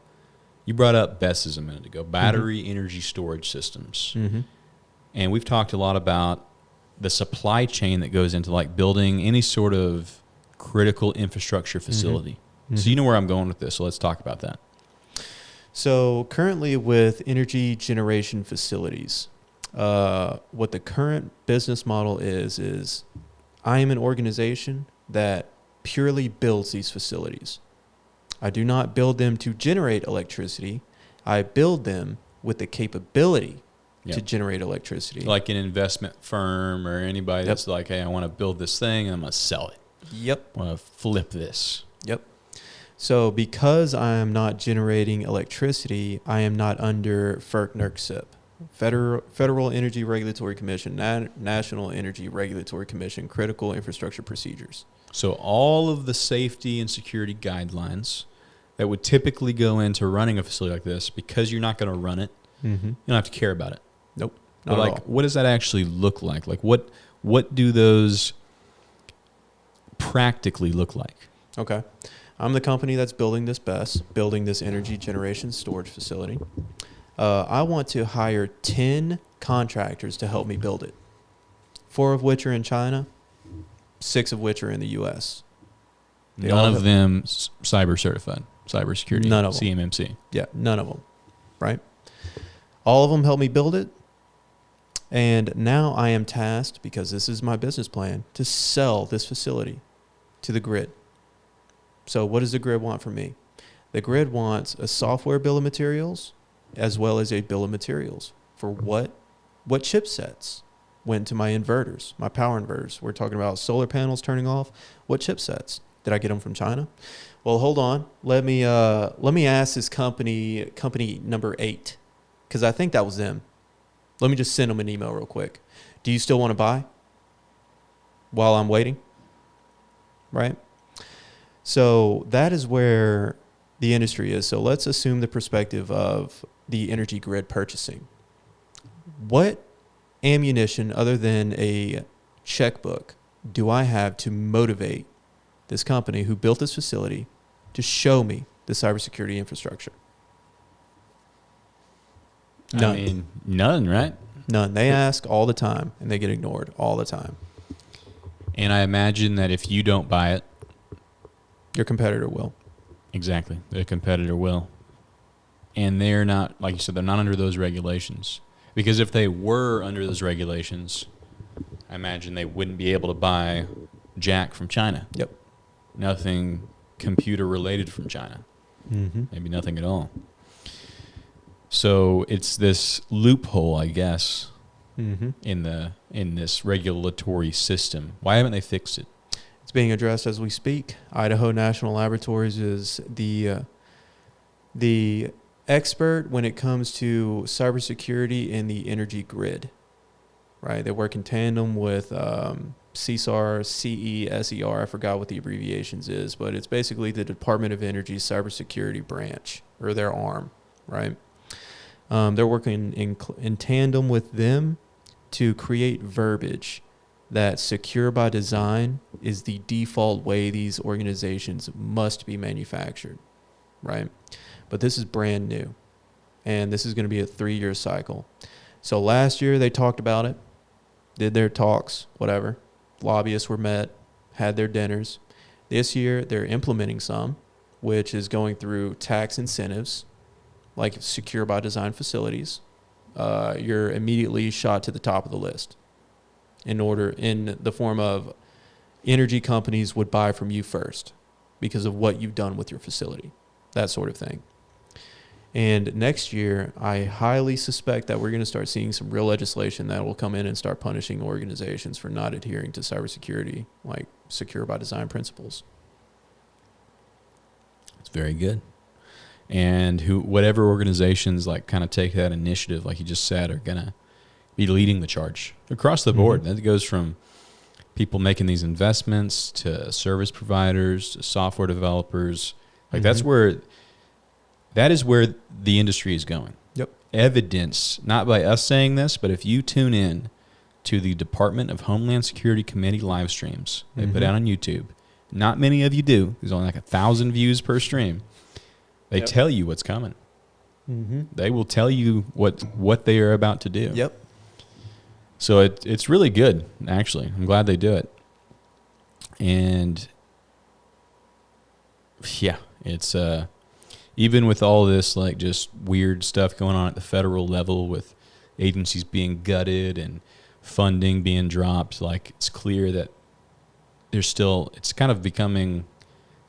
Speaker 1: You brought up BESS a minute ago, battery energy storage systems. And we've talked a lot about the supply chain that goes into like building any sort of critical infrastructure facility. So you know where I'm going with this, so let's talk about that.
Speaker 2: So currently with energy generation facilities, what the current business model is I am an organization that purely builds these facilities. I do not build them to generate electricity. I build them with the capability to generate electricity.
Speaker 1: Like an investment firm or anybody that's like, hey, I want to build this thing and I'm going to sell it.
Speaker 2: Yep.
Speaker 1: I want to flip this.
Speaker 2: Yep. So because I am not generating electricity, I am not under FERC-NERC-CIP, Federal Energy Regulatory Commission, National Energy Regulatory Commission, Critical Infrastructure Procedures.
Speaker 1: So all of the safety and security guidelines that would typically go into running a facility like this, because you're not going to run it, you don't have to care about it.
Speaker 2: Nope.
Speaker 1: But
Speaker 2: Not at
Speaker 1: like,
Speaker 2: all.
Speaker 1: what does that actually look like? Like, what do those practically look like?
Speaker 2: Okay. I'm the company that's building this energy generation storage facility. I want to hire 10 contractors to help me build it. 4 of which are in China, 6 of which are in the U.S.
Speaker 1: None of them cyber certified, cybersecurity,
Speaker 2: None of them.
Speaker 1: CMMC.
Speaker 2: Yeah, none of them, right? All of them help me build it. And now I am tasked, because this is my business plan, to sell this facility to the grid. So what does the grid want from me? The grid wants a software bill of materials as well as a bill of materials for what chipsets went to my inverters, my power inverters. We're talking about solar panels turning off. What chipsets? Did I get them from China? Well, hold on. Let me ask this company number 8, because I think that was them. Let me just send them an email real quick. Do you still want to buy while I'm waiting? Right? So that is where the industry is. So let's assume the perspective of the energy grid purchasing. What ammunition other than a checkbook do I have to motivate this company who built this facility to show me the cybersecurity infrastructure? None.
Speaker 1: I mean, none, right?
Speaker 2: None. They ask all the time, and they get ignored all the time.
Speaker 1: And I imagine that if you don't buy it,
Speaker 2: Your competitor will.
Speaker 1: exactly, the competitor will. And they're not, like you said, they're not under those regulations. Because if they were under those regulations, I imagine they wouldn't be able to buy jack from China.
Speaker 2: Yep.
Speaker 1: Nothing computer related from China.
Speaker 2: Mm-hmm.
Speaker 1: Maybe nothing at all. So it's this loophole, I guess,
Speaker 2: Mm-hmm.
Speaker 1: in this regulatory system. Why haven't they fixed it?
Speaker 2: It's being addressed as we speak. Idaho National Laboratories is the expert when it comes to cybersecurity in the energy grid. Right? They work in tandem with CSAR, CESER. I forgot what the abbreviations is, but it's basically the Department of Energy's cybersecurity branch, or their arm. Right? They're working in tandem with them to create verbiage that secure by design is the default way these organizations must be manufactured, right? But this is brand new, and this is going to be a 3-year cycle. So last year they talked about it, did their talks, whatever. Lobbyists were met, had their dinners. This year they're implementing some, which is going through tax incentives, like secure by design facilities. You're immediately shot to the top of the list in the form of energy companies would buy from you first because of what you've done with your facility, that sort of thing. And next year, I highly suspect that we're going to start seeing some real legislation that will come in and start punishing organizations for not adhering to cybersecurity, like secure by design principles.
Speaker 1: It's very good. And whatever organizations like kind of take that initiative, like you just said, are going to be leading the charge across the board.
Speaker 2: Mm-hmm.
Speaker 1: That goes from people making these investments to service providers to software developers. Like that is where the industry is going.
Speaker 2: Yep.
Speaker 1: Evidence, not by us saying this, but if you tune in to the Department of Homeland Security Committee live streams they put out on YouTube, not many of you do. There's only like 1,000 views per stream. They tell you what's coming.
Speaker 2: Mm-hmm.
Speaker 1: They will tell you what they are about to do.
Speaker 2: Yep.
Speaker 1: So it's really good, actually. I'm glad they do it. And yeah, it's even with all this like just weird stuff going on at the federal level with agencies being gutted and funding being dropped, like it's clear that it's kind of becoming,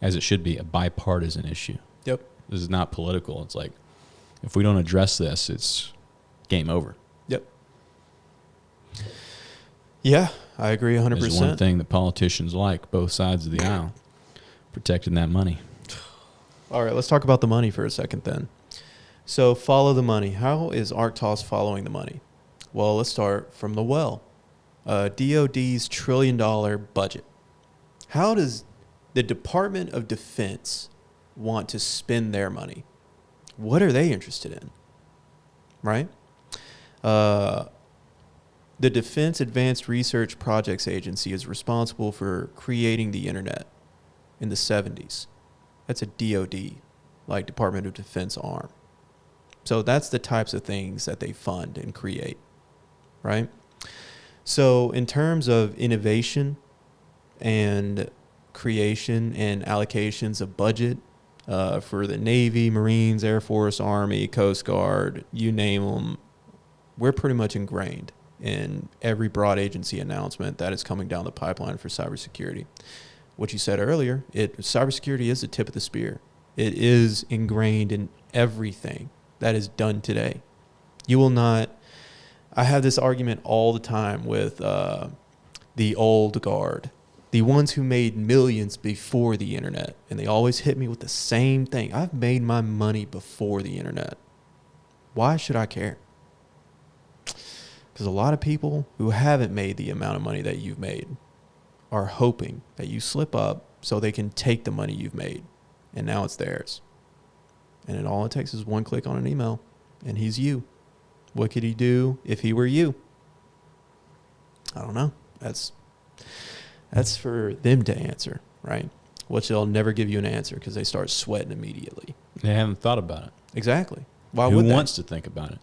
Speaker 1: as it should be, a bipartisan issue.
Speaker 2: Yep.
Speaker 1: This is not political. It's like, if we don't address this, it's game over.
Speaker 2: Yep. Yeah, I agree 100%.
Speaker 1: There's one thing that politicians like, both sides of the aisle, protecting that money.
Speaker 2: All right, let's talk about the money for a second then. So follow the money. How is ARKTOS following the money? Well, let's start from the well. DOD's $1 trillion budget. How does the Department of Defense want to spend their money? What are they interested in? Right? The Defense Advanced Research Projects Agency is responsible for creating the internet in the 70s. That's a DOD, like Department of Defense arm. So that's the types of things that they fund and create, right? So in terms of innovation and creation and allocations of budget for the Navy, Marines, Air Force, Army, Coast Guard, you name them, we're pretty much ingrained in every broad agency announcement that is coming down the pipeline for cybersecurity. What you said earlier, cybersecurity is the tip of the spear. It is ingrained in everything that is done today. You will not. I have this argument all the time with the old guard, the ones who made millions before the internet, and they always hit me with the same thing. I've made my money before the internet. Why should I care? Because a lot of people who haven't made the amount of money that you've made are hoping that you slip up so they can take the money you've made, and now it's theirs. And all it takes is one click on an email, and he's you. What could he do if he were you? I don't know. That's for them to answer, right? Which they'll never give you an answer because they start sweating immediately.
Speaker 1: They haven't thought about it.
Speaker 2: Exactly. Why
Speaker 1: Who
Speaker 2: would they?
Speaker 1: wants to think about it?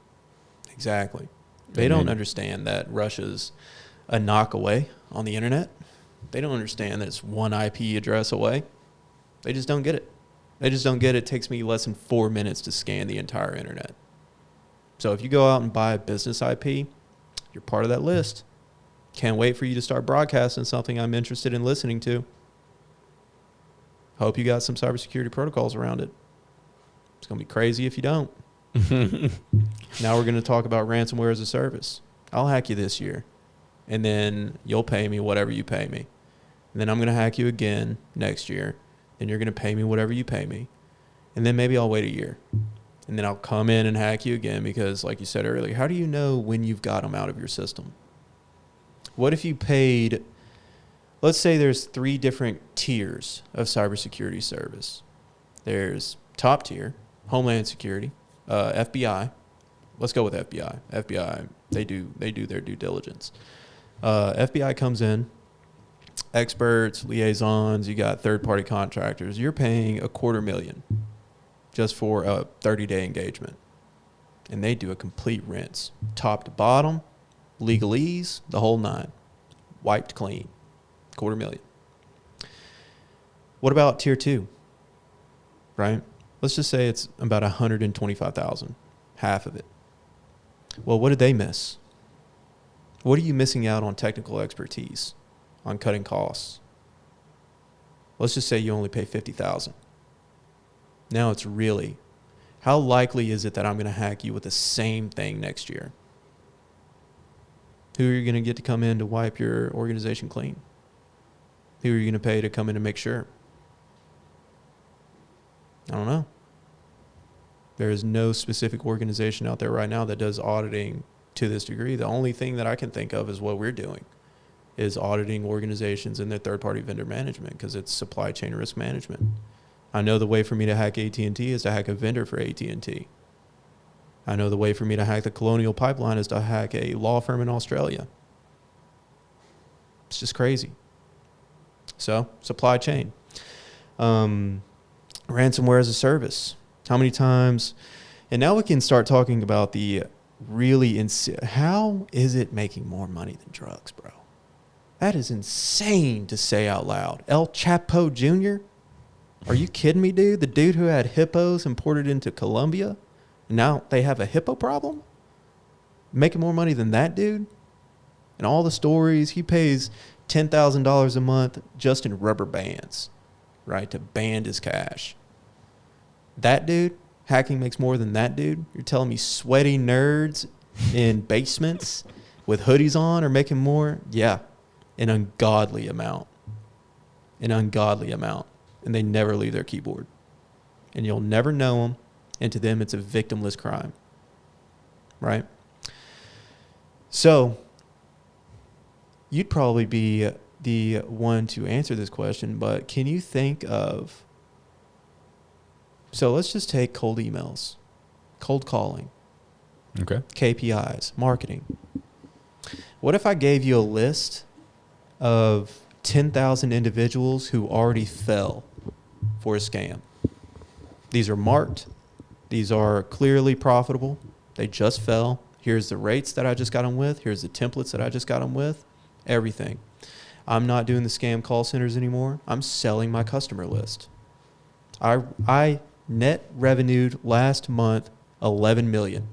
Speaker 2: Exactly. They don't understand that Russia's a knock away on the internet. They don't understand that it's one IP address away. They just don't get it. They just don't get it. It takes me less than 4 minutes to scan the entire internet. So if you go out and buy a business IP, you're part of that list. Can't wait for you to start broadcasting something I'm interested in listening to. Hope you got some cybersecurity protocols around it. It's going to be crazy if you don't. Now we're going to talk about ransomware as a service. I'll hack you this year, and then you'll pay me whatever you pay me. And then I'm going to hack you again next year. Then you're going to pay me whatever you pay me. And then maybe I'll wait a year. And then I'll come in and hack you again because, like you said earlier, how do you know when you've got them out of your system? What if you paid, let's say there's 3 different tiers of cybersecurity service. There's top tier, Homeland Security, FBI. Let's go with FBI. FBI, they do their due diligence. FBI comes in, experts, liaisons, you got third-party contractors. You're paying $250,000 just for a 30-day engagement. And they do a complete rinse, top to bottom, legalese, the whole 9, wiped clean, $250,000. What about tier 2, right? Let's just say it's about $125,000, half of it. Well, what did they miss? What are you missing out on technical expertise, on cutting costs? Let's just say you only pay $50,000. Now it's really, how likely is it that I'm going to hack you with the same thing next year? Who are you going to get to come in to wipe your organization clean? Who are you going to pay to come in and make sure? I don't know. There is no specific organization out there right now that does auditing to this degree. The only thing that I can think of is what we're doing, is auditing organizations and their third-party vendor management, because it's supply chain risk management. I know the way for me to hack AT&T is to hack a vendor for AT&T. I know the way for me to hack the Colonial Pipeline is to hack a law firm in Australia. It's just crazy. So, supply chain. Ransomware as a service. How many times? And now we can start talking about the really how is it making more money than drugs, bro? That is insane to say out loud. El Chapo Jr.? Are you kidding me, dude? The dude who had hippos imported into Colombia? Now they have a hippo problem? Making more money than that dude? And all the stories, he pays $10,000 a month just in rubber bands, right, to band his cash. That dude, hacking makes more than that dude? You're telling me sweaty nerds in basements with hoodies on are making more? Yeah, an ungodly amount. An ungodly amount. And they never leave their keyboard. and you'll never know them. And to them, it's a victimless crime, right? So you'd probably be the one to answer this question, but can you think of, so let's just take cold emails, cold calling,
Speaker 1: Okay.
Speaker 2: KPIs, marketing. What if I gave you a list of 10,000 individuals who already fell for a scam? These are marked. These are clearly profitable. They just fell. Here's the rates that I just got them with. Here's the templates that I just got them with. Everything. I'm not doing the scam call centers anymore. I'm selling my customer list. I net revenued last month 11 million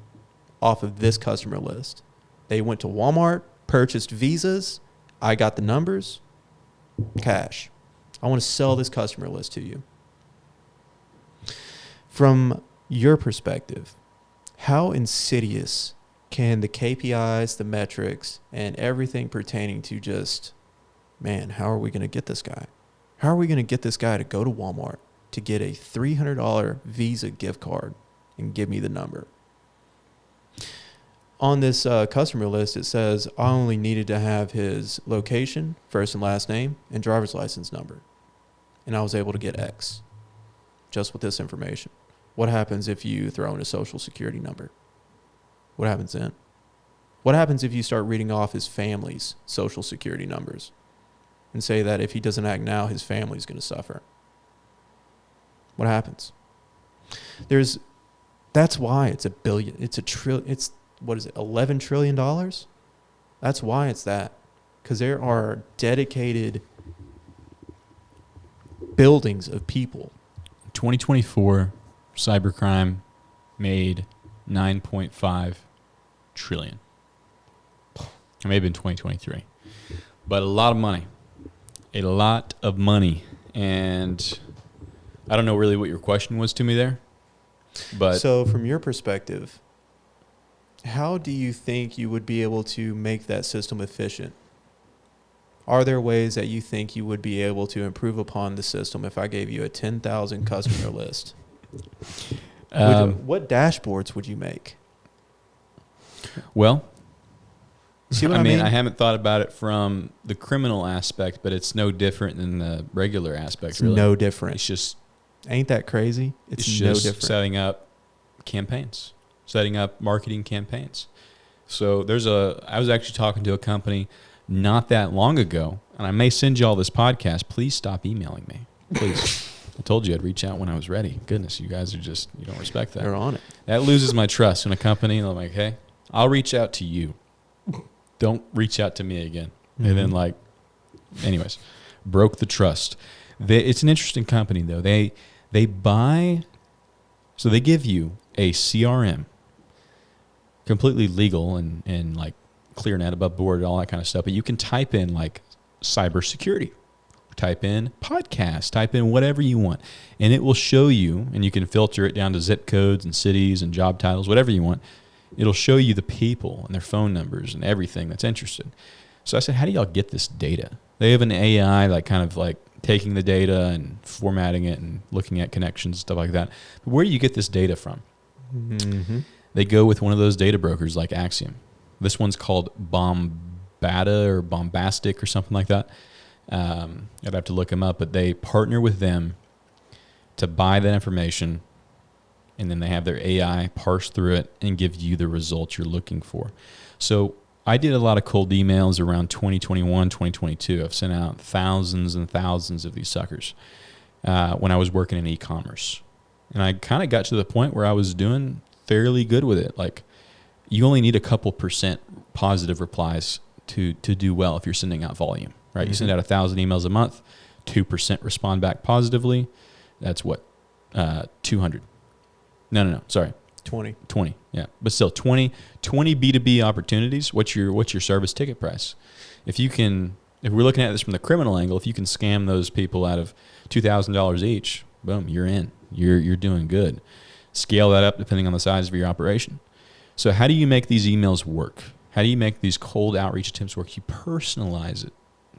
Speaker 2: off of this customer list. They went to Walmart, purchased visas. I got the numbers. Cash. I want to sell this customer list to you. From your perspective, how insidious can the KPIs, the metrics, and everything pertaining to just, man, how are we going to get this guy? How are we going to get this guy to go to Walmart to get a $300 Visa gift card and give me the number? On this customer list, it says I only needed to have his location, first and last name, and driver's license number. And I was able to get X just with this information. What happens if you throw in a social security number? What happens then? What happens if you start reading off his family's social security numbers and say that if he doesn't act now, his family's going to suffer? What happens? That's why it's $1 billion. It's what is it? $11 trillion? That's why it's that. Because there are dedicated buildings of people.
Speaker 1: 2024 cybercrime made 9.5 trillion. It may have been 2023, but a lot of money. And I don't know really what your question was to me there, but
Speaker 2: so from your perspective, how do you think you would be able to make that system efficient? Are there ways that you think you would be able to improve upon the system if I gave you a 10,000 customer list? What dashboards would you make?
Speaker 1: Well,
Speaker 2: see what I mean?
Speaker 1: I haven't thought about it from the criminal aspect, but it's no different than the regular aspect.
Speaker 2: It's
Speaker 1: really.
Speaker 2: no different.
Speaker 1: It's just,
Speaker 2: ain't that crazy? It's no
Speaker 1: just
Speaker 2: different.
Speaker 1: setting up campaigns, setting up marketing campaigns. So I was actually talking to a company not that long ago, and I may send you all this podcast. Please stop emailing me. Please. I told you I'd reach out when I was ready. Goodness, you guys are just, you don't respect that.
Speaker 2: They're on it.
Speaker 1: That loses my trust in a company. And I'm like, hey, I'll reach out to you. Don't reach out to me again. Mm-hmm. And then anyways, broke the trust. It's an interesting company though. They buy, so they give you a CRM, completely legal and like ClearNet above board, all that kind of stuff. But you can type in like cybersecurity. Type in podcast, type in whatever you want, and it will show you, and you can filter it down to zip codes and cities and job titles, whatever you want. It'll show you the people and their phone numbers and everything that's interested. So I said, how do y'all get this data? They have an AI like kind of like taking the data and formatting it and looking at connections, stuff like that. But where do you get this data from?
Speaker 2: Mm-hmm.
Speaker 1: They go with one of those data brokers like Axiom. This one's called Bombata or Bombastic or something like that. I'd have to look them up, but they partner with them to buy that information, and then they have their AI parse through it and give you the results you're looking for. So I did a lot of cold emails around 2021, 2022. I've sent out thousands and thousands of these suckers when I was working in e-commerce. And I kind of got to the point where I was doing fairly good with it. Like, you only need a couple % positive replies to do well if you're sending out volume. Right, you send out 1,000 emails a month, 2% respond back positively. That's what, 200. No, sorry,
Speaker 2: 20.
Speaker 1: Yeah, but still 20 B2B opportunities. What's your service ticket price? If we're looking at this from the criminal angle, if you can scam those people out of $2,000 each, boom, you're in. You're doing good. Scale that up depending on the size of your operation. So how do you make these emails work? How do you make these cold outreach attempts work? You personalize it.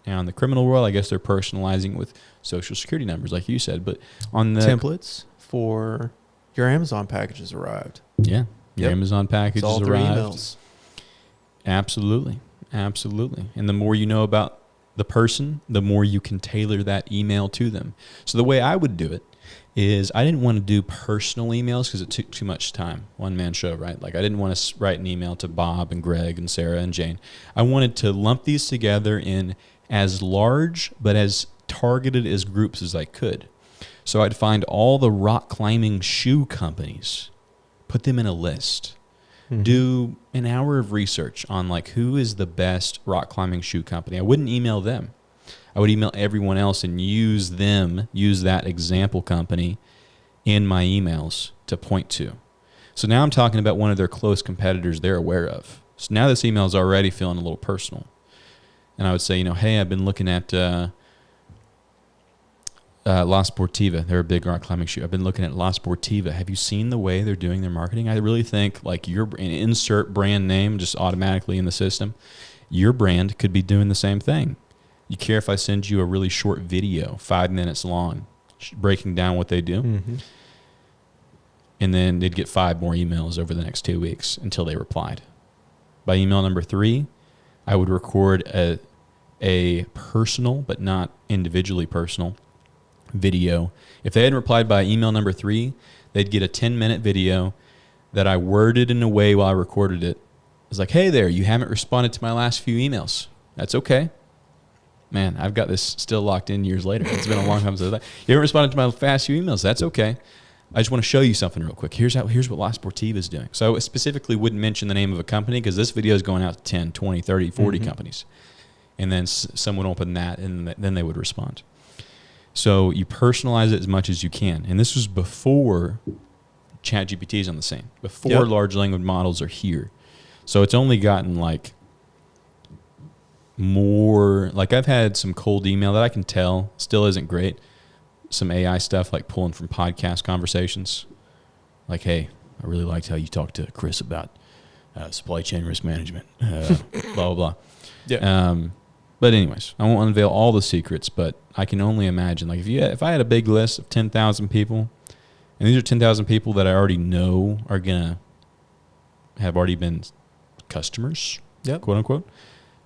Speaker 1: Now, in the criminal world, I guess they're personalizing with social security numbers, like you said. But on the
Speaker 2: templates, before your Amazon packages arrived.
Speaker 1: Yeah. Your
Speaker 2: Yep.
Speaker 1: Amazon
Speaker 2: It's
Speaker 1: packages
Speaker 2: all through
Speaker 1: arrived.
Speaker 2: emails.
Speaker 1: Absolutely. Absolutely. And the more you know about the person, the more you can tailor that email to them. So the way I would do it is I didn't want to do personal emails because it took too much time. One man show, right? Like I didn't want to write an email to Bob and Greg and Sarah and Jane. I wanted to lump these together in as large but as targeted as groups as I could. So I'd find all the rock climbing shoe companies, put them in a list. Do an hour of research on like who is the best rock climbing shoe company. I wouldn't email them. I would email everyone else and use that example company in my emails to point to. So now I'm talking about one of their close competitors they're aware of. So now this email is already feeling a little personal. And I would say, hey, I've been looking at La Sportiva. They're a big rock climbing shoe. I've been looking at La Sportiva. Have you seen the way they're doing their marketing? I really think like your insert brand name just automatically in the system. Your brand could be doing the same thing. You care if I send you a really short video, 5 minutes long, breaking down what they do?
Speaker 2: Mm-hmm.
Speaker 1: And then they'd get 5 more emails over the next 2 weeks until they replied. By email number 3, I would record a personal, but not individually personal, video. If they hadn't replied by email number 3, they'd get a 10-minute video that I worded in a way while I recorded it. It's like, hey there, you haven't responded to my last few emails. That's okay. Man, I've got this still locked in years later. It's been a long time since that. You haven't responded to my past few emails. That's okay. I just want to show you something real quick. Here's what La Sportiva is doing. So I specifically wouldn't mention the name of a company because this video is going out to 10, 20, 30, 40 companies. And then someone would open that and then they would respond. So you personalize it as much as you can. And this was before ChatGPT is on the scene, before large language models are here. So it's only gotten like more, like I've had some cold email that I can tell still isn't great. Some AI stuff like pulling from podcast conversations. Like, hey, I really liked how you talked to Chris about supply chain risk management, blah, blah, blah.
Speaker 2: Yeah.
Speaker 1: But anyways, I won't unveil all the secrets, but I can only imagine, like if I had a big list of 10,000 people, and these are 10,000 people that I already know are going to have already been customers, quote unquote.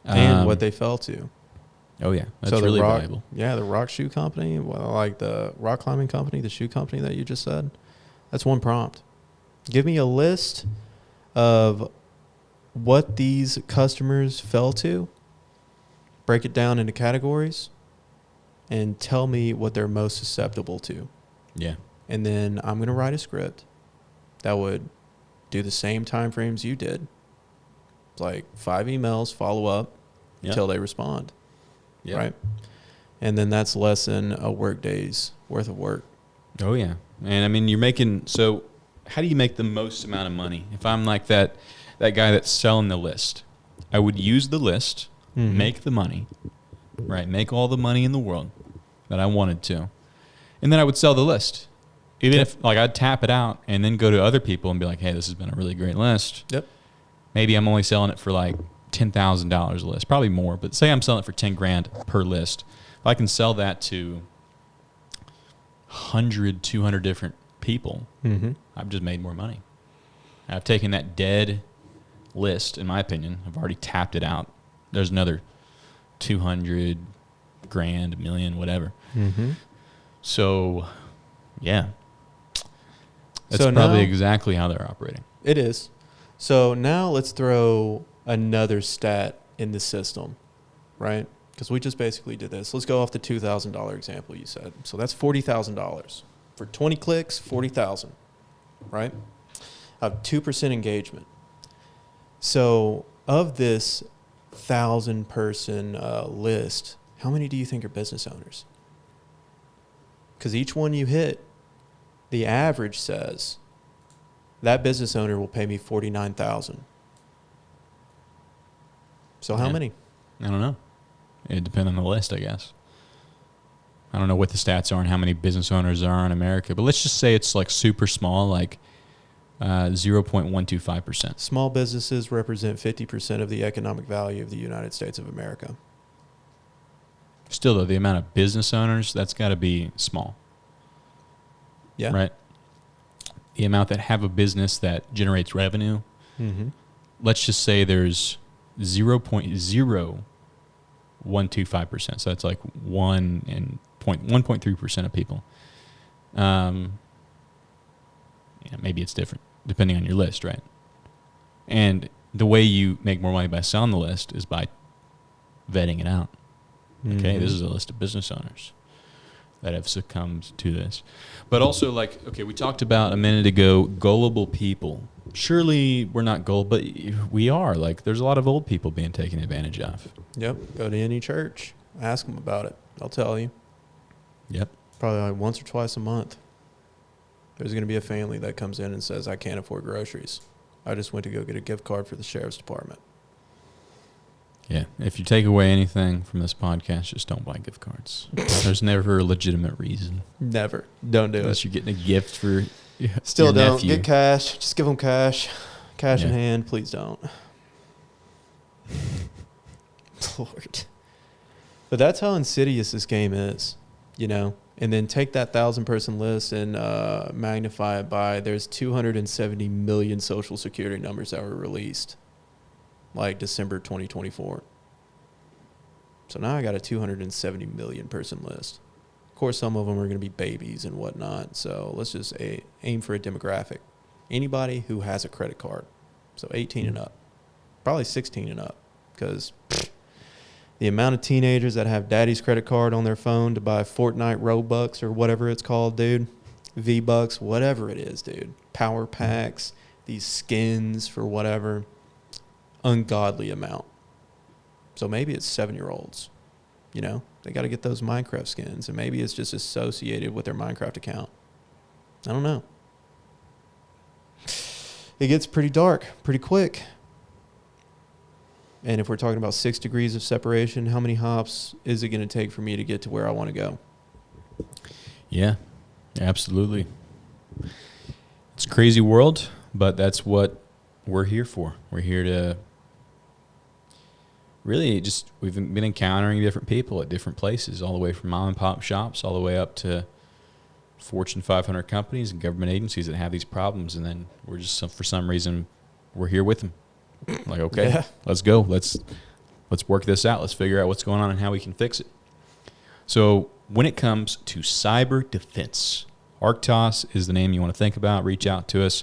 Speaker 2: And what they fell to.
Speaker 1: Oh, yeah. That's really valuable.
Speaker 2: Yeah, the rock shoe company, like the rock climbing company, the shoe company that you just said, that's one prompt. Give me a list of what these customers fell to, break it down into categories, and tell me what they're most susceptible to.
Speaker 1: Yeah.
Speaker 2: And then I'm going to write a script that would do the same time frames you did. Like 5 emails, follow up until they respond. Yeah. Right? And then that's less than a work day's worth of work.
Speaker 1: Oh, yeah. And I mean, so how do you make the most amount of money? If I'm like that guy that's selling the list, I would use the list, make the money, right? Make all the money in the world that I wanted to. And then I would sell the list. Even if like I'd tap it out and then go to other people and be like, hey, this has been a really great list. Yep. Maybe I'm only selling it for like $10,000 a list, probably more, but say I'm selling it for $10,000 per list. If I can sell that to 100, 200 different people, I've just made more money. I've taken that dead list, in my opinion, I've already tapped it out. There's another 200 grand, $1 million, whatever. So, yeah. That's probably exactly how they're operating.
Speaker 2: It is. So now let's throw another stat in the system, right? Because we just basically did this. Let's go off the $2,000 example you said. So that's $40,000. For 20 clicks, $40,000, right? I have 2% engagement. So of this 1,000-person list, how many do you think are business owners? Because each one you hit, the average says that business owner will pay me $49,000. So how many?
Speaker 1: I don't know. It depends on the list, I guess. I don't know what the stats are and how many business owners there are in America, but let's just say it's like super small, like 0.125%.
Speaker 2: Small businesses represent 50% of the economic value of the United States of America.
Speaker 1: Still, though, the amount of business owners, that's got to be small.
Speaker 2: Yeah.
Speaker 1: Right? the amount that have a business that generates revenue,
Speaker 2: Mm-hmm.
Speaker 1: let's just say there's 0.0125%. So that's like 1.3% of people. Maybe it's different depending on your list, right? And the way you make more money by selling the list is by vetting it out. Okay,
Speaker 2: Mm-hmm.
Speaker 1: this is a list of business owners that have succumbed to this. But also, like, okay, we talked about a minute ago, gullible people. Surely we're not gullible, but we are. Like, there's a lot of old people being taken advantage of.
Speaker 2: Yep. Go to any church. Ask them about it. They'll tell you.
Speaker 1: Yep.
Speaker 2: Probably like once or twice a month. There's going to be a family that comes in and says, I can't afford groceries. I just went to go get a gift card for the sheriff's department.
Speaker 1: Yeah. If you take away anything from this podcast, just don't buy gift cards. There's never a legitimate reason.
Speaker 2: Never. Don't do
Speaker 1: Unless
Speaker 2: it.
Speaker 1: you're getting a gift for
Speaker 2: Still
Speaker 1: your
Speaker 2: don't.
Speaker 1: nephew.
Speaker 2: Get cash. Just give them cash. Cash in
Speaker 1: Yeah.
Speaker 2: hand. Please don't. Lord. But that's how insidious this game is, you know? And then take that 1,000-person list and magnify it by there's 270 million social security numbers that were released, like December 2024. So now I got a 270 million person list. Of course, some of them are going to be babies and whatnot. So let's just aim for a demographic. Anybody who has a credit card. So 18 and up. Probably 16 and up. Because the amount of teenagers that have daddy's credit card on their phone to buy Fortnite Robux or whatever it's called, dude. V-Bucks, whatever it is, dude. Power packs, these skins for whatever. Ungodly amount. So maybe it's 7-year-olds. You know, they got to get those Minecraft skins. And maybe it's just associated with their Minecraft account. I don't know. It gets pretty dark pretty quick. And if we're talking about 6 degrees of separation, how many hops is it going to take for me to get to where I want to go?
Speaker 1: Yeah, absolutely. It's a crazy world, but that's what we're here for. We're here to really just, we've been encountering different people at different places, all the way from mom and pop shops, all the way up to Fortune 500 companies and government agencies that have these problems. And then we're just, for some reason, we're here with them. Like, okay,
Speaker 2: Yeah.
Speaker 1: let's go. Let's work this out. Let's figure out what's going on and how we can fix it. So when it comes to cyber defense, ARK-TOS is the name you want to think about. Reach out to us,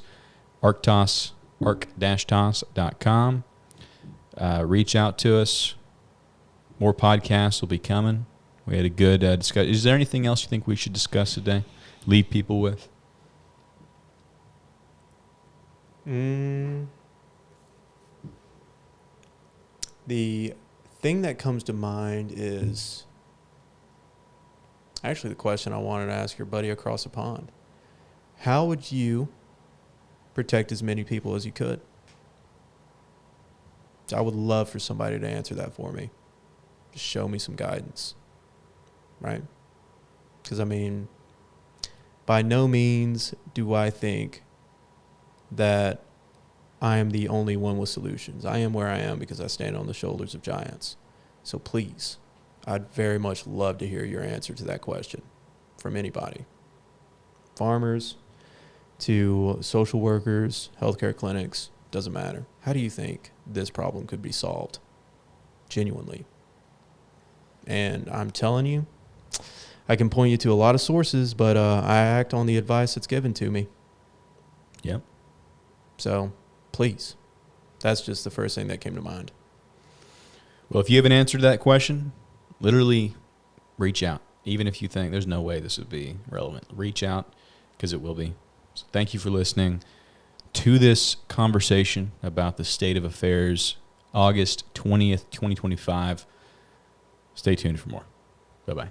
Speaker 1: ARK-TOS, ARK-TOS.com. Reach out to us. More podcasts will be coming. We had a good discussion. Is there anything else you think we should discuss today? Leave people with?
Speaker 2: The thing that comes to mind is actually the question I wanted to ask your buddy across the pond. How would you protect as many people as you could? I would love for somebody to answer that for me. Just show me some guidance, right? Because, I mean, by no means do I think that I am the only one with solutions. I am where I am because I stand on the shoulders of giants. So please, I'd very much love to hear your answer to that question from anybody. Farmers to social workers, healthcare clinics, doesn't matter. How do you think this problem could be solved? Genuinely. And I'm telling you, I can point you to a lot of sources, but I act on the advice that's given to me.
Speaker 1: Yep.
Speaker 2: So please, that's just the first thing that came to mind.
Speaker 1: Well, if you have an answer to that question, literally reach out. Even if you think there's no way this would be relevant, reach out because it will be. So thank you for listening to this conversation about the state of affairs, August 20th, 2025. Stay tuned for more. Bye-bye.